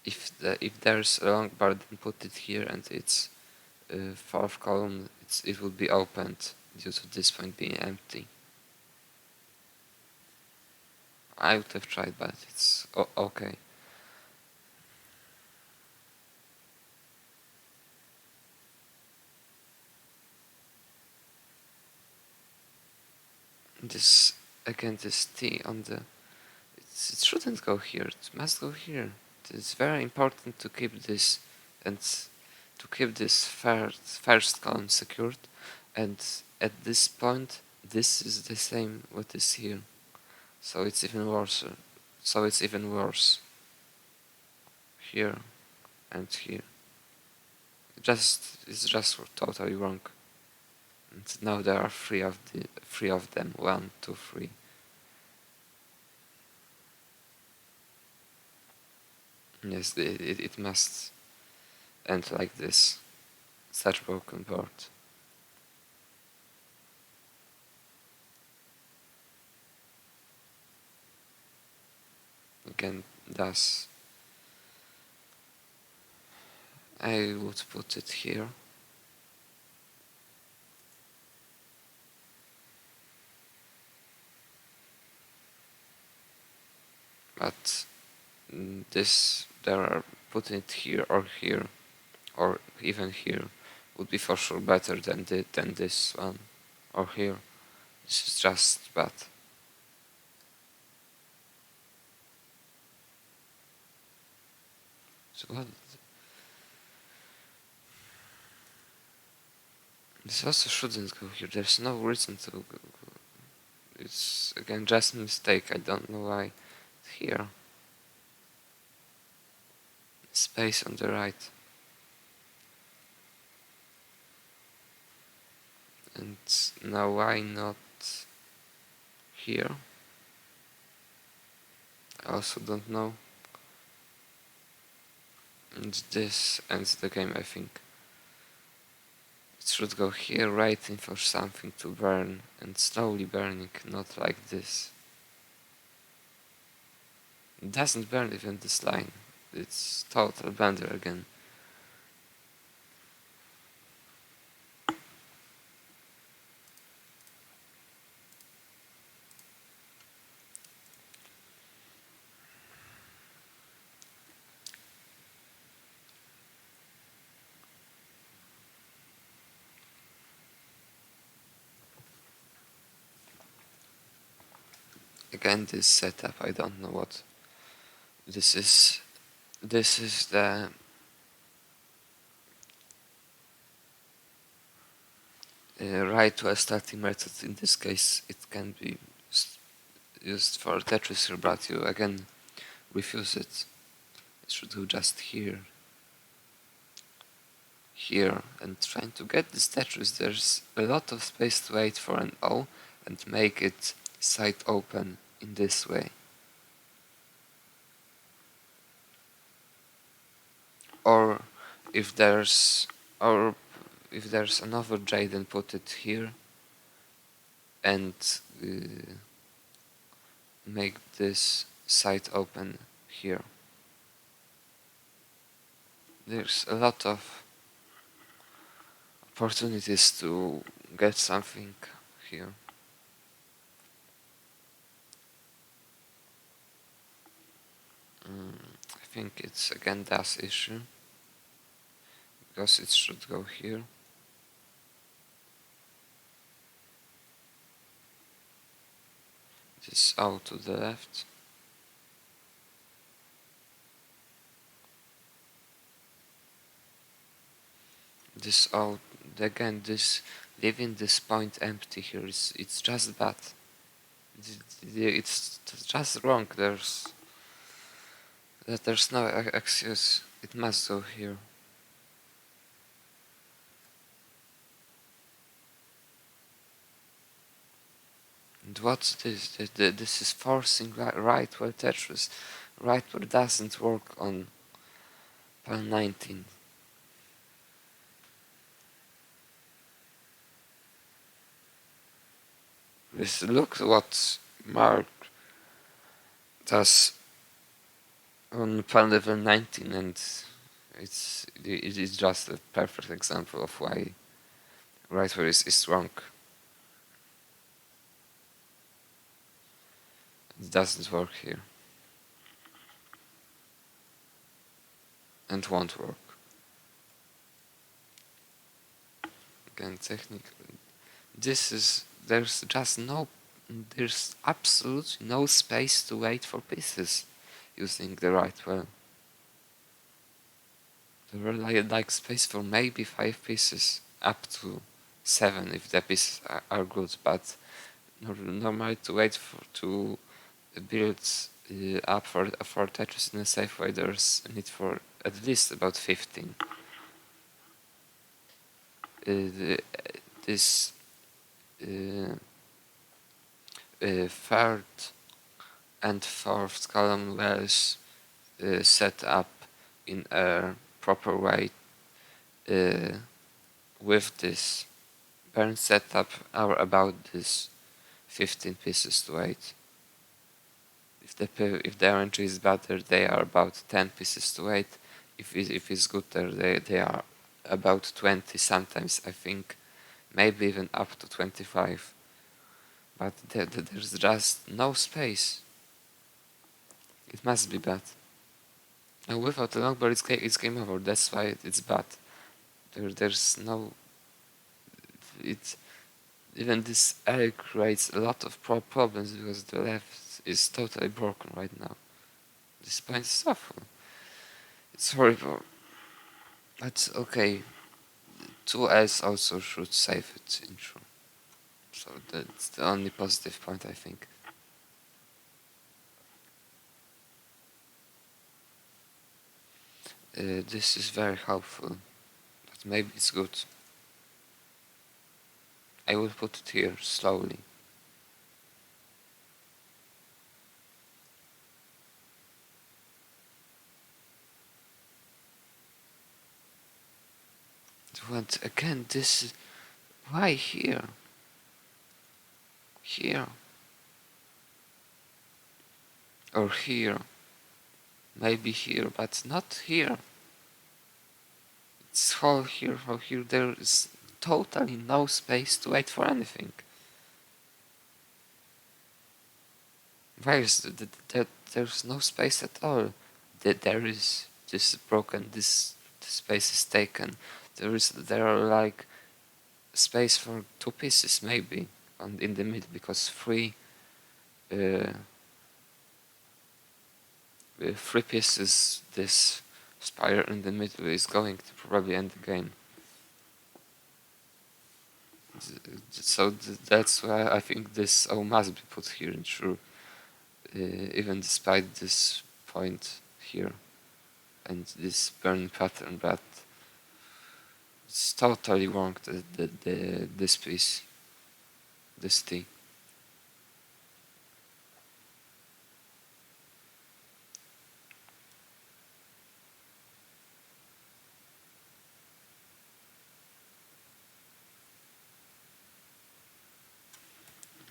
If there's a long bar, then put it here, and its fourth column it will be opened due to this point being empty. I would have tried, but it's okay. This again, this T on the it shouldn't go here. It must go here. It's very important to keep this and to keep this first column secured, and at this point this is the same what is here, so it's even worse. Here and here. It's just totally wrong. And now there are three of them. 1, 2, 3. Yes, it must end like this. Such broken board. Again, thus I would put it here. But putting it here, or even here, would be for sure better than this one, or here. This is just bad. So what? This also shouldn't go here. There's no reason to go. It's again just a mistake. I don't know why. Here. Space on the right. And now why not here? I also don't know. And this ends the game, I think. It should go here, waiting for something to burn, and slowly burning, not like this. It doesn't burn even this line. It's total blunder again. Again, this setup, I don't know what this is. This is the right to a starting method. In this case, it can be used for Tetris here, but you again refuse it. It should go just here, here, and trying to get this Tetris. There's a lot of space to wait for an O and make it side open in this way. Or if there's another J, then put it here and make this side open here. There's a lot of opportunities to get something here. I think it's again das issue, because it should go here. This out to the left. This out again. This leaving this point empty here is it's just bad. It's just wrong. There's no excuse. It must go here. And what's this? This is forcing right where Tetris. Right where doesn't work on pile 19. Look what Mark does on pile level 19, and it is just a perfect example of why right where is wrong. It doesn't work here. And won't work. Again, technically. There's absolutely no space to wait for pieces using the right well. There were like space for maybe 5 pieces, up to 7 if the pieces are good, but normally to wait to build up for Tetris in a safe way, there's a need for at least about 15. This third and fourth column was set up in a proper way with this burn setup are about this 15 pieces to 8. If the RNG is better, they are about 10 pieces to 8. If it's good, they are about 20. Sometimes I think maybe even up to 25. But there's just no space. It must be bad. Now without a long bar, it's game over. That's why it's bad. There's no. It's even this error creates a lot of problems because the left is totally broken right now. This point is awful. It's horrible. But okay, 2S also should save its intro. So that's the only positive point, I think. This is very helpful, but maybe it's good. I will put it here slowly. Once again, this, why here? Here. Or here. Maybe here, but not here. It's all here, all here. There is totally no space to wait for anything. Where is there's no space at all. There is this broken. This space is taken. There are like space for two pieces maybe on in the middle, because uh, three pieces. This spire in the middle is going to probably end the game. So that's why I think this O must be put here in true, even despite this point here and this burn pattern, but it's totally wrong, this piece, this T.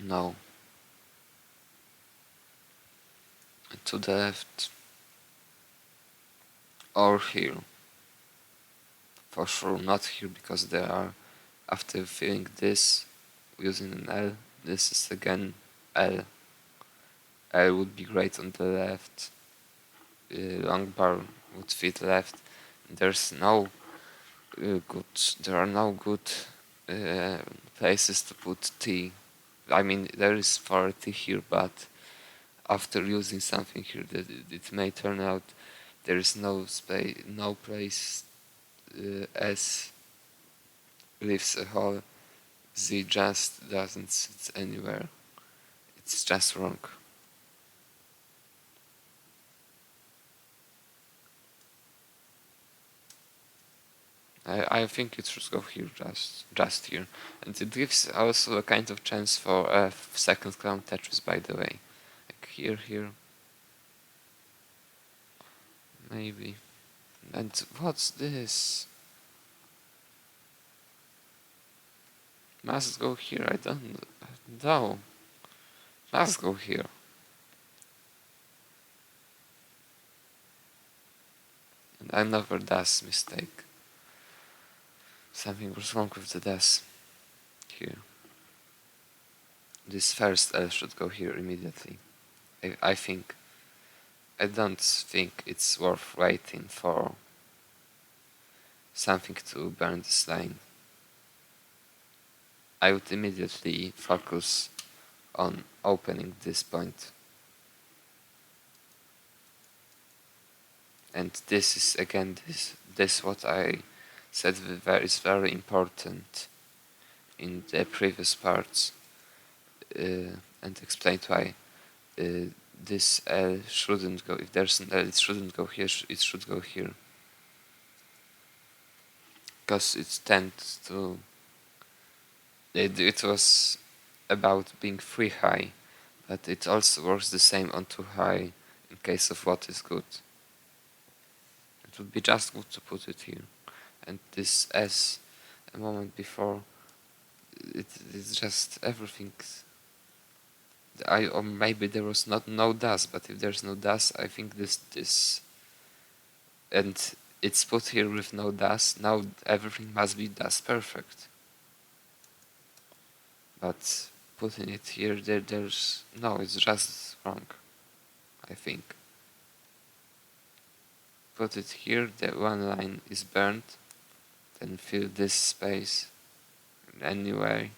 No. To the left or here. For sure not here, because there are, after filling this using an L, this is again L. L would be great on the left. Long bar would fit left. There's no there are no good places to put T. I mean, there is for T here, but after using something here, that it may turn out there is no space, no place. S leaves a hole. Z just doesn't sit anywhere. It's just wrong. I think it should go here, just here, and it gives also a kind of chance for a second clown Tetris, by the way. Like here, maybe. And what's this? Must go here. I don't know. Must go here. And another das mistake. Something was wrong with the das here. This first L should go here immediately. I think. I don't think it's worth waiting for something to burn this line. I would immediately focus on opening this point. And this is again this what I said is very important in the previous parts, and explained why this L shouldn't go. If there's an L, it shouldn't go here. It should go here, because it tends to. It was about being 3 high, but it also works the same on 2 high in case of what is good. It would be just good to put it here. And this S, a moment before, it's just everything. Or maybe there was no das, but if there's no das, I think this, and it's put here with no das. Now everything must be das perfect. But putting it here, there's no, it's just wrong, I think. Put it here, the one line is burnt, then fill this space anyway,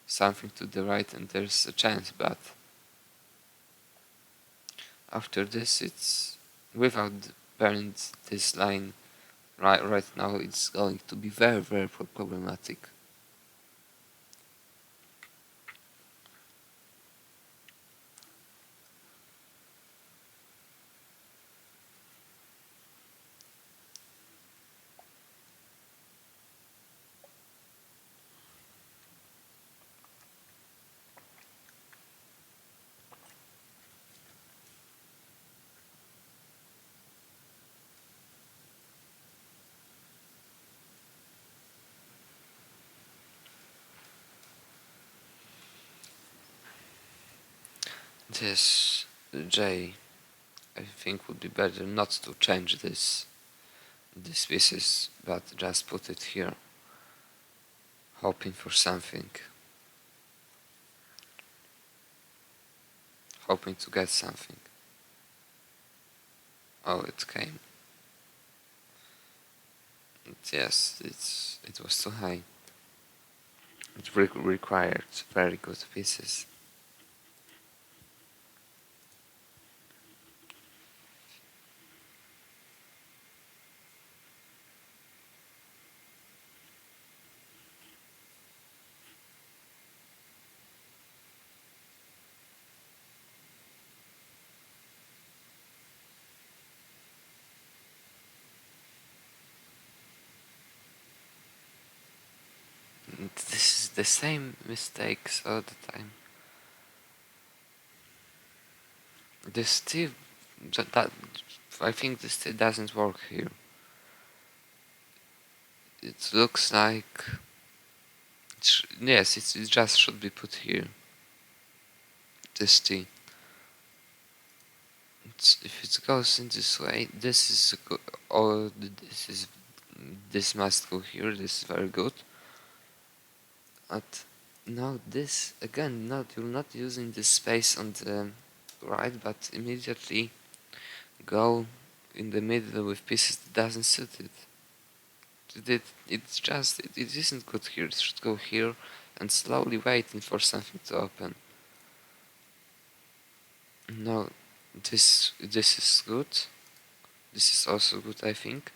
something to the right, and there's a chance, but after this it's without burning this line right now, it's going to be very problematic. this J, I think would be better not to change this pieces, but just put it here, hoping for something, hoping to get something. Oh, it came. Yes, it was too high. It required very good pieces. And this is the same mistakes all the time. This still that I think this still doesn't work here. It looks like yes, it just should be put here. This T. If it goes in this way, this is or this must go here. This is very good. But now this again, you're not using this space on the right, but immediately go in the middle with pieces that doesn't suit it. It isn't good here. It should go here and slowly waiting for something to open. No, this is good. This is also good, I think.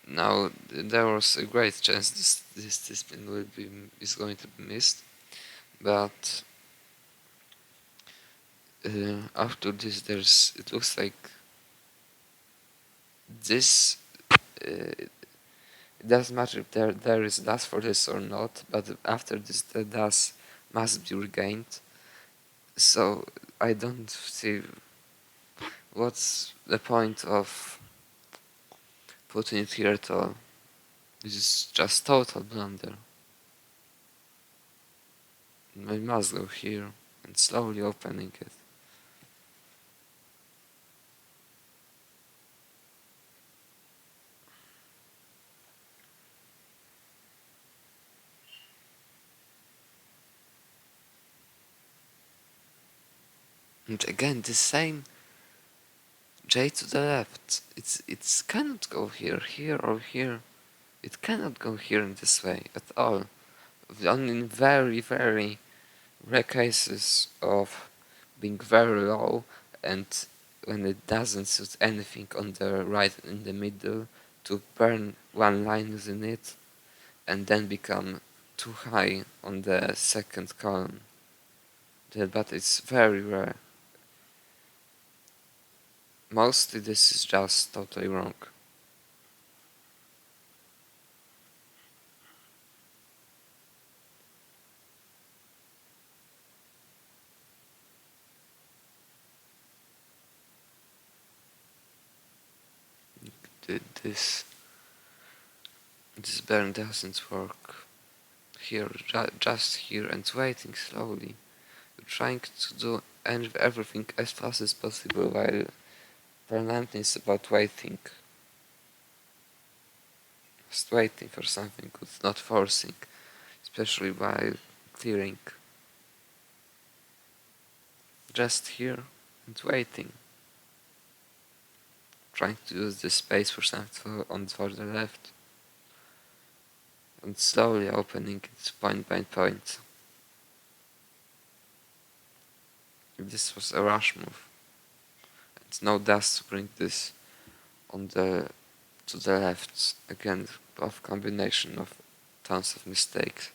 Now there was a great chance this pin is going to be missed, but after this it looks like this. It doesn't matter if there is dust for this or not, but after this the dust must be regained. So I don't see what's the point of putting it here at all. This is just total blunder. I must go here and slowly opening it. And again the same J to the left. It's cannot go here or here. It cannot go here in this way at all. Only in very rare cases of being very low and when it doesn't suit anything on the right in the middle to burn one line using it and then become too high on the second column. But it's very rare. Mostly this is just totally wrong. This burn doesn't work here, just here and waiting slowly. You're trying to do everything as fast as possible while Parliament is about waiting. Just waiting for something good, not forcing, especially while clearing. Just here and waiting. Trying to use this space for something for the left. And slowly opening it point by point. This was a rush move. And no dust to bring this on the to the left. Again, both combination of tons of mistakes.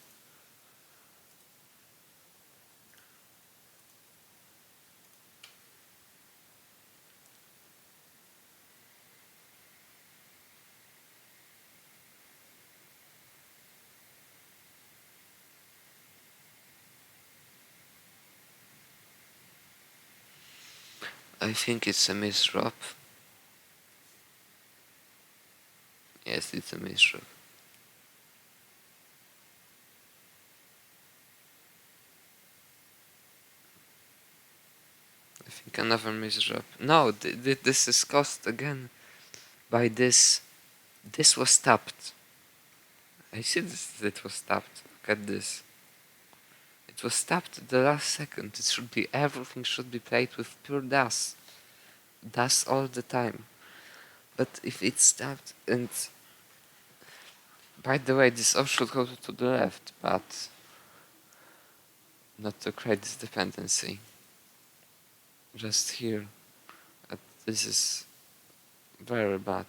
I think it's a misdrop. Yes, it's a misdrop. think another misdrop. No, this is caused again by this. This was tapped. I see this. It was tapped. Look at this. It was tapped at the last second. It should be everything should be played with pure DAS. DAS all the time. But if it's tapped and by the way, this all should go to the left, but not to create this dependency. Just here. This is very bad.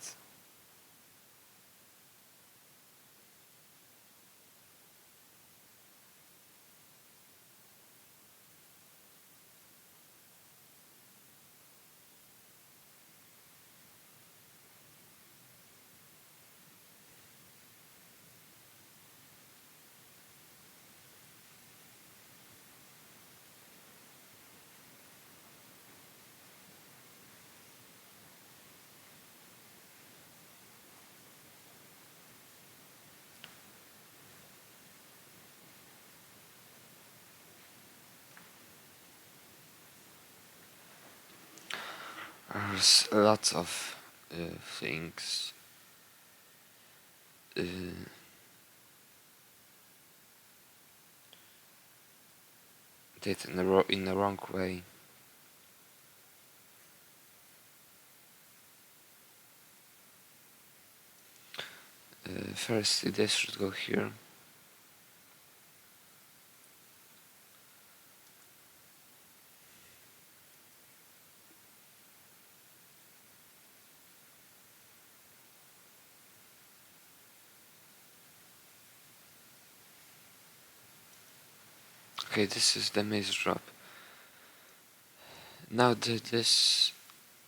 There's lots of things uh, did in the wrong way. Firstly, this should go here. Okay, this is the maze drop. Now this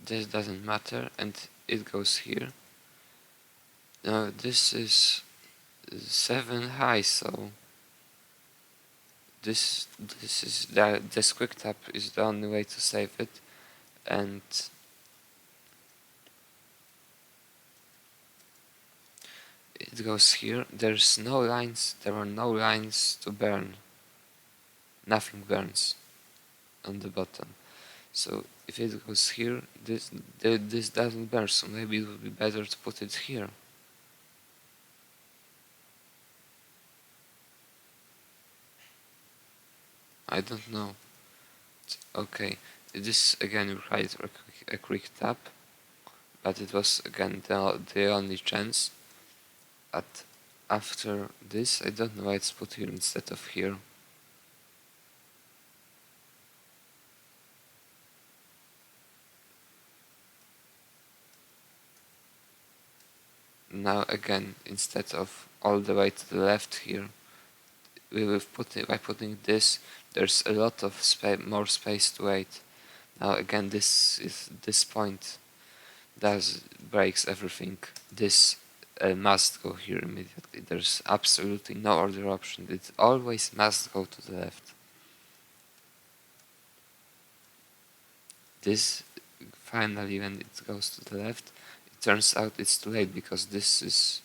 doesn't matter, and it goes here. Now this is 7 high, so this is this quick tap is the only way to save it, and it goes here. There's no lines. There are no lines to burn. Nothing burns on the bottom. So if it goes here, this doesn't burn. So maybe it would be better to put it here. I don't know. Okay, this again requires a quick tap, but it was again the only chance. But after this, I don't know why it's put here instead of here. Now again, instead of all the way to the left here, we will by putting this, there's a lot of more space to wait. Now again, this point breaks everything. This must go here immediately. There's absolutely no other option. It always must go to the left. This finally, when it goes to the left, it turns out it's too late because this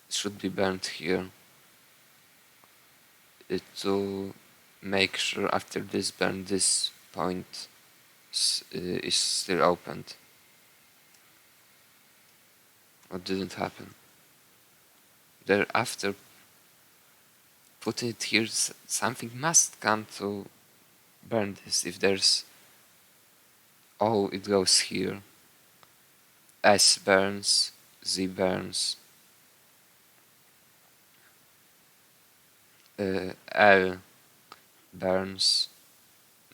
should be burned here to make sure after this burn this point is still opened. What didn't happen? After putting it here, something must come to burn this. If there's O, it goes here. S burns, Z burns, L burns,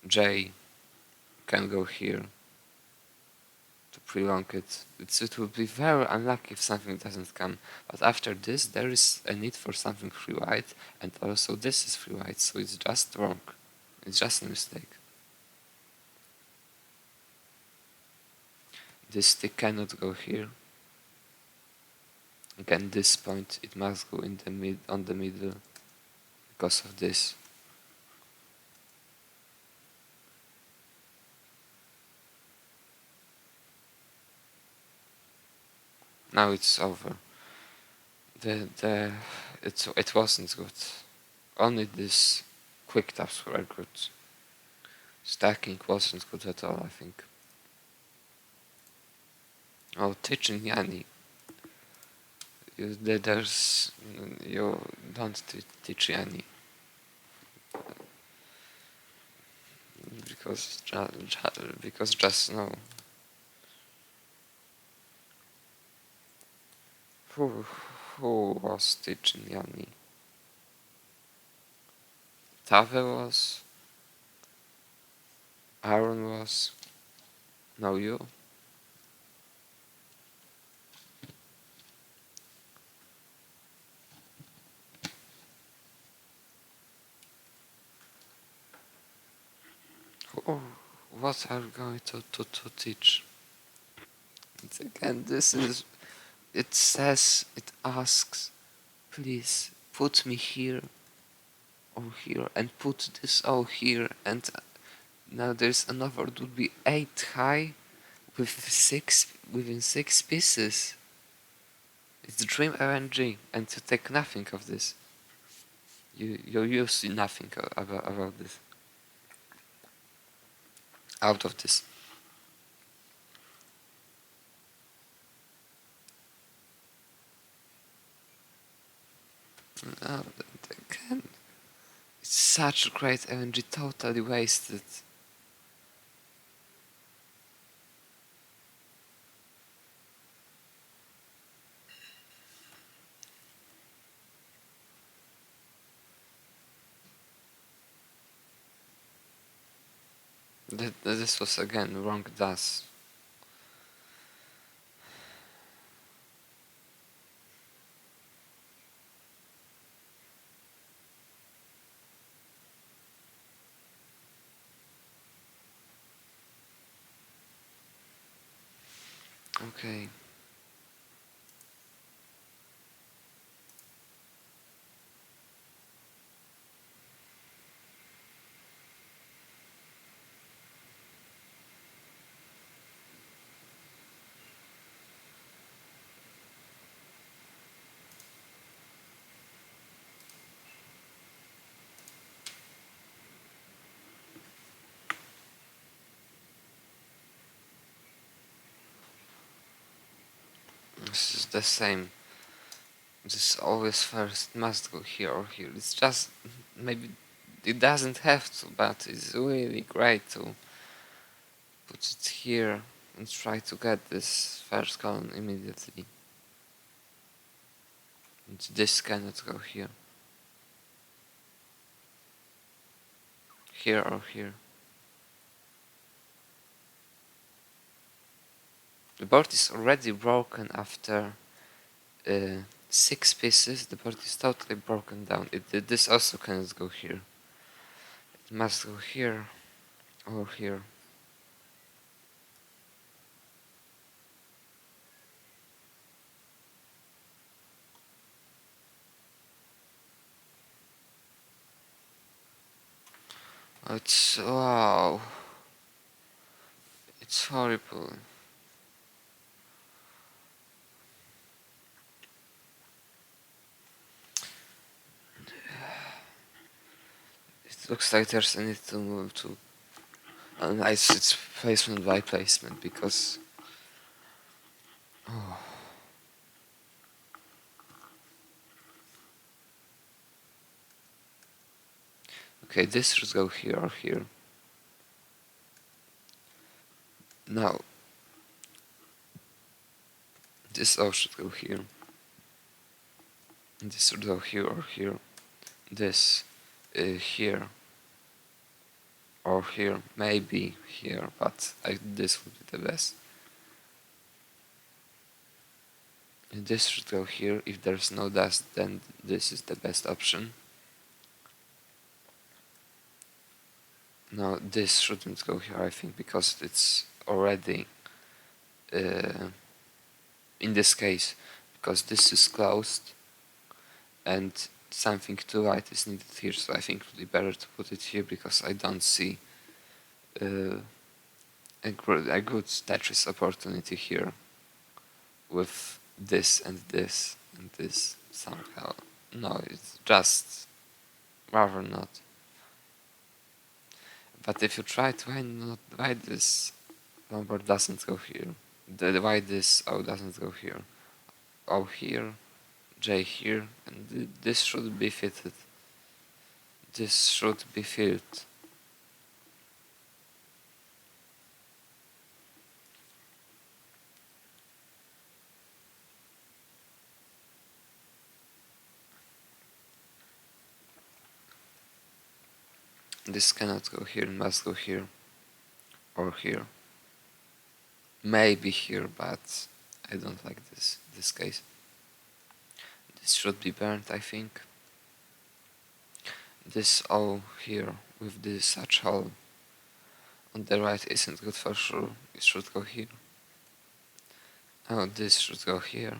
J can go here to prolong it. It will be very unlucky if something doesn't come. But after this, there is a need for something free white, and also this is free white, so it's just wrong. It's just a mistake. This stick cannot go here. Again, this point it must go in the on the middle because of this. Now it's over. It wasn't good. Only these quick taps were good. Stacking wasn't good at all, I think. Oh, teaching Yanni. You don't teach Yanni because just no. Who who was teaching Yanni? Tave was. Aaron was. No, you. Who, what are you going to teach? It's again, this is. It says. It asks. Please put me here or here and put this all here and now there's another. It would be 8 high with within 6 pieces. It's dream RNG and to take nothing of this. You see nothing about this. Out of this. No, again. It's such great RNG, totally wasted. This was again wrong DAS. Okay. This is the same. This always first must go here or here. It's just maybe it doesn't have to, but it's really great to put it here and try to get this first column immediately. And this cannot go here. Here or here. The board is already broken after 6 pieces. The board is totally broken down. This also cannot go here. It must go here or here. It's wow. It's horrible. It looks like there's a need to move to analyze its placement by placement because oh. Okay, this should go here or here. Now this all should go here. And this should go here or here. This here or here, maybe here, but this would be the best. And this should go here. If there's no dust, then this is the best option. Now this shouldn't go here, I think, because it's already in this case, because this is closed and something to write is needed here, so I think it would be better to put it here because I don't see a good Tetris opportunity here with this and this and this somehow. No, it's just rather not. But if you try it, why this number doesn't go here? Why this O doesn't go here? O here, J here, and this should be fitted. This should be filled. This cannot go here, must go here. Or here. Maybe here, but I don't like this case. This should be burnt, I think. This O here with this such hole on the right isn't good for sure. It should go here. Oh, this should go here.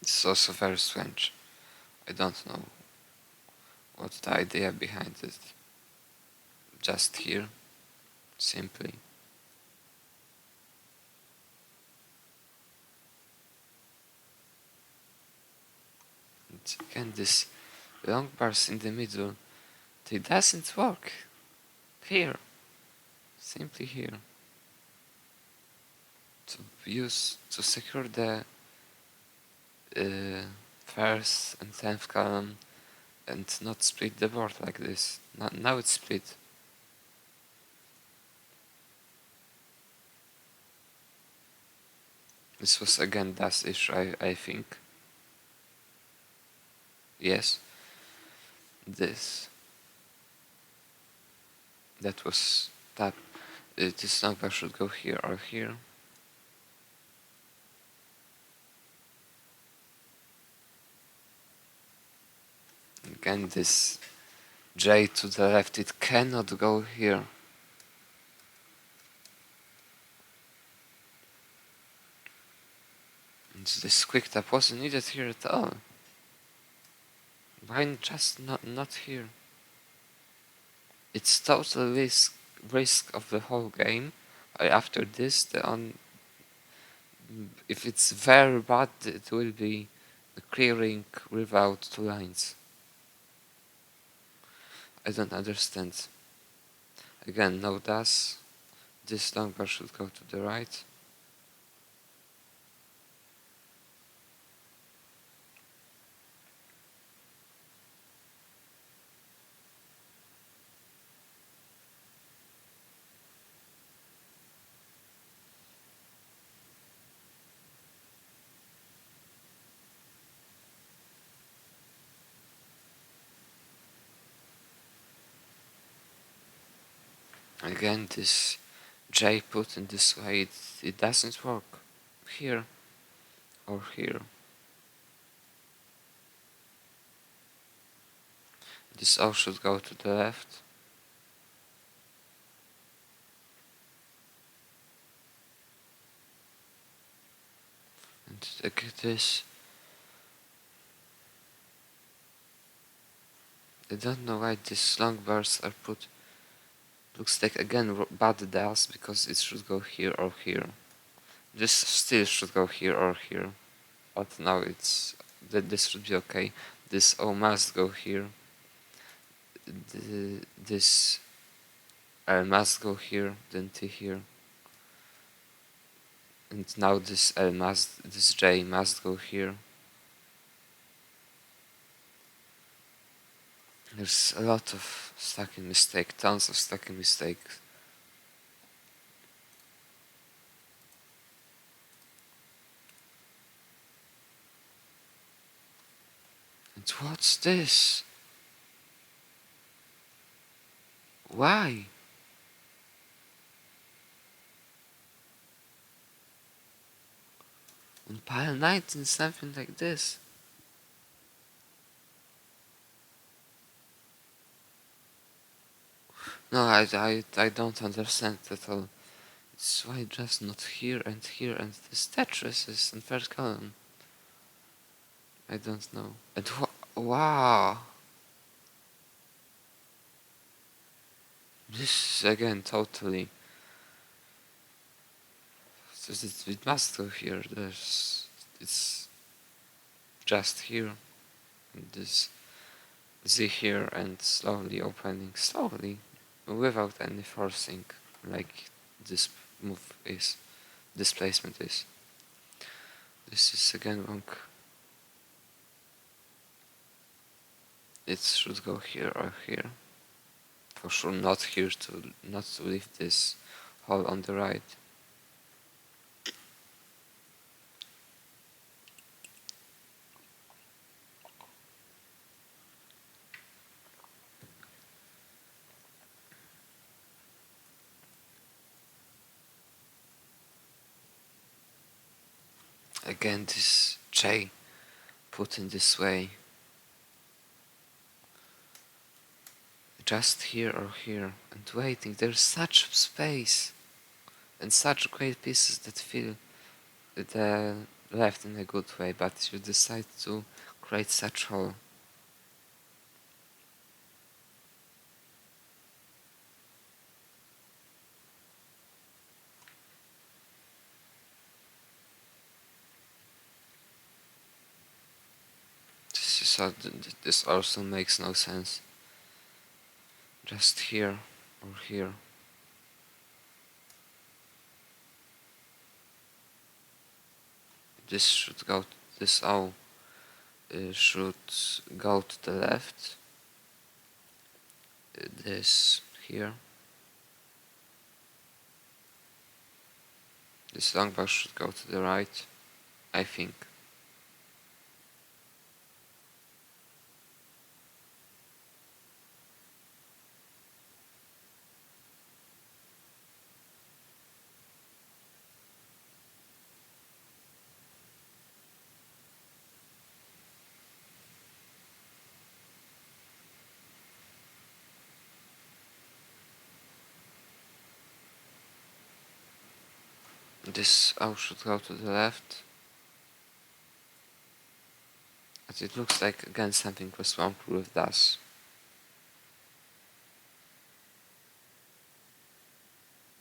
It's also very strange. I don't know what's the idea behind it. Just here, simply. And again, this long bars in the middle, it doesn't work. Here, simply here. To secure the first and 10th column and not split the board like this. Now it's split. This was again dust issue, I think. Yes. This. That was that. This number should go here or here. Again, this J to the left, it cannot go here. And this quick tap wasn't needed here at all. Why just not here? It's total risk of the whole game. After this, if it's very bad, it will be clearing without 2 lines. I don't understand. Again, no das. This long bar should go to the right. Again, this J put in this way, it doesn't work. Here or here. This O should go to the left. And look at this. I don't know why these long bars are put. Looks like again bad dust because it should go here or here. This still should go here or here. But now it's that this should be okay. This O must go here. This L must go here, then T here. And now this J must go here. There's a lot of stacking mistakes, tons of stacking mistakes. And what's this? Why? On pile 19, something like this. No, I don't understand at all. It's why just not here and this Tetris is in first column. I don't know. And wow! This is again totally So it must go here. It's just here, and this Z here, and slowly opening, slowly, without any forcing, like this move is, this placement is. This is again wrong. It should go here or here. For sure not here, to not to leave this hole on the right. Again this J put in this way. Just here or here, and waiting. There's such space and such great pieces that fill the left in a good way, but you decide to create such hole. This also makes no sense. Just here or here. This should go. This O should go to the left. This here. This long bar should go to the right, I think. This O should go to the left. But it looks like again something was wrong with this.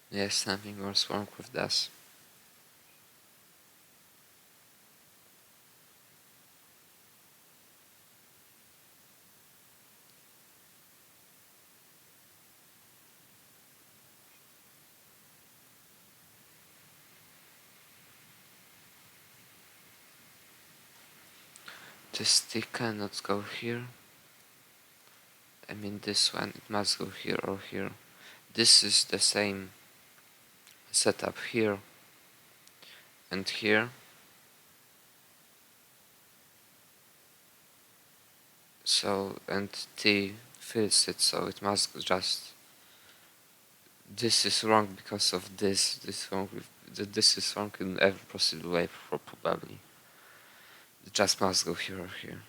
Yes, something was wrong with this. This stick cannot go here. I mean this one, it must go here or here. This is the same setup here and here. So, and T fills it, so it must just... This is wrong because of this. This is wrong in every possible way, probably. It just must go here or here.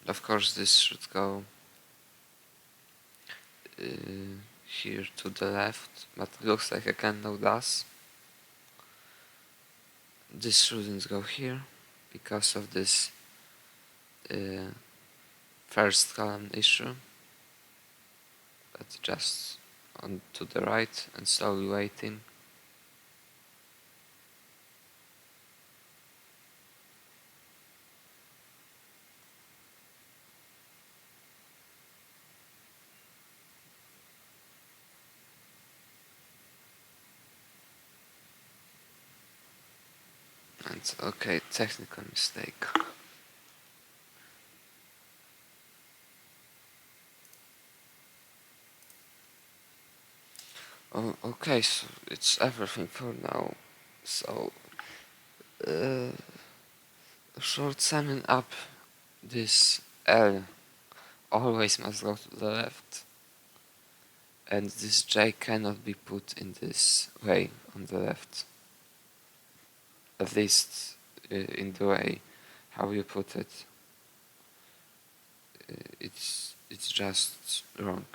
Of course, this should go here to the left, but it looks like I can no does. This shouldn't go here because of this first column issue, but just on to the right and slowly waiting. And okay, technical mistake. Oh, okay, so it's everything for now. So, short summing up, this L always must go to the left, and this J cannot be put in this way on the left. At least in the way how you put it. It's just wrong.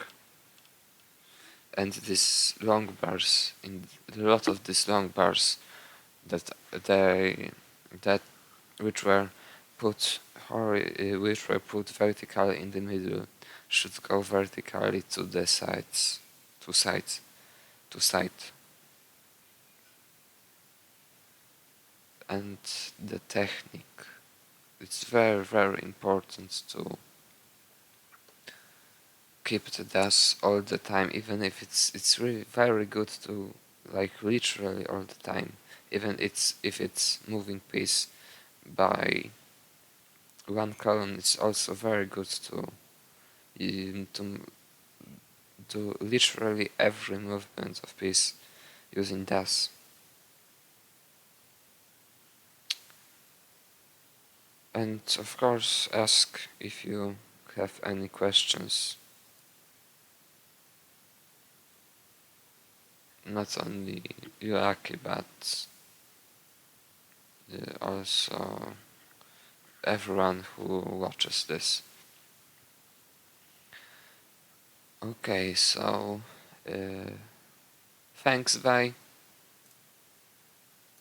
And these long bars, in a lot of these long bars that which were put which were put vertically in the middle should go vertically to the sides, to sides, to side. And the technique, it's very, very important to keep the DAS all the time, even if it's really very good to, like, literally all the time, even if it's moving piece by one column. It's also very good to do literally every movement of piece using DAS. And of course, ask if you have any questions. Not only Yuaki, but also everyone who watches this. Okay, so thanks, bye.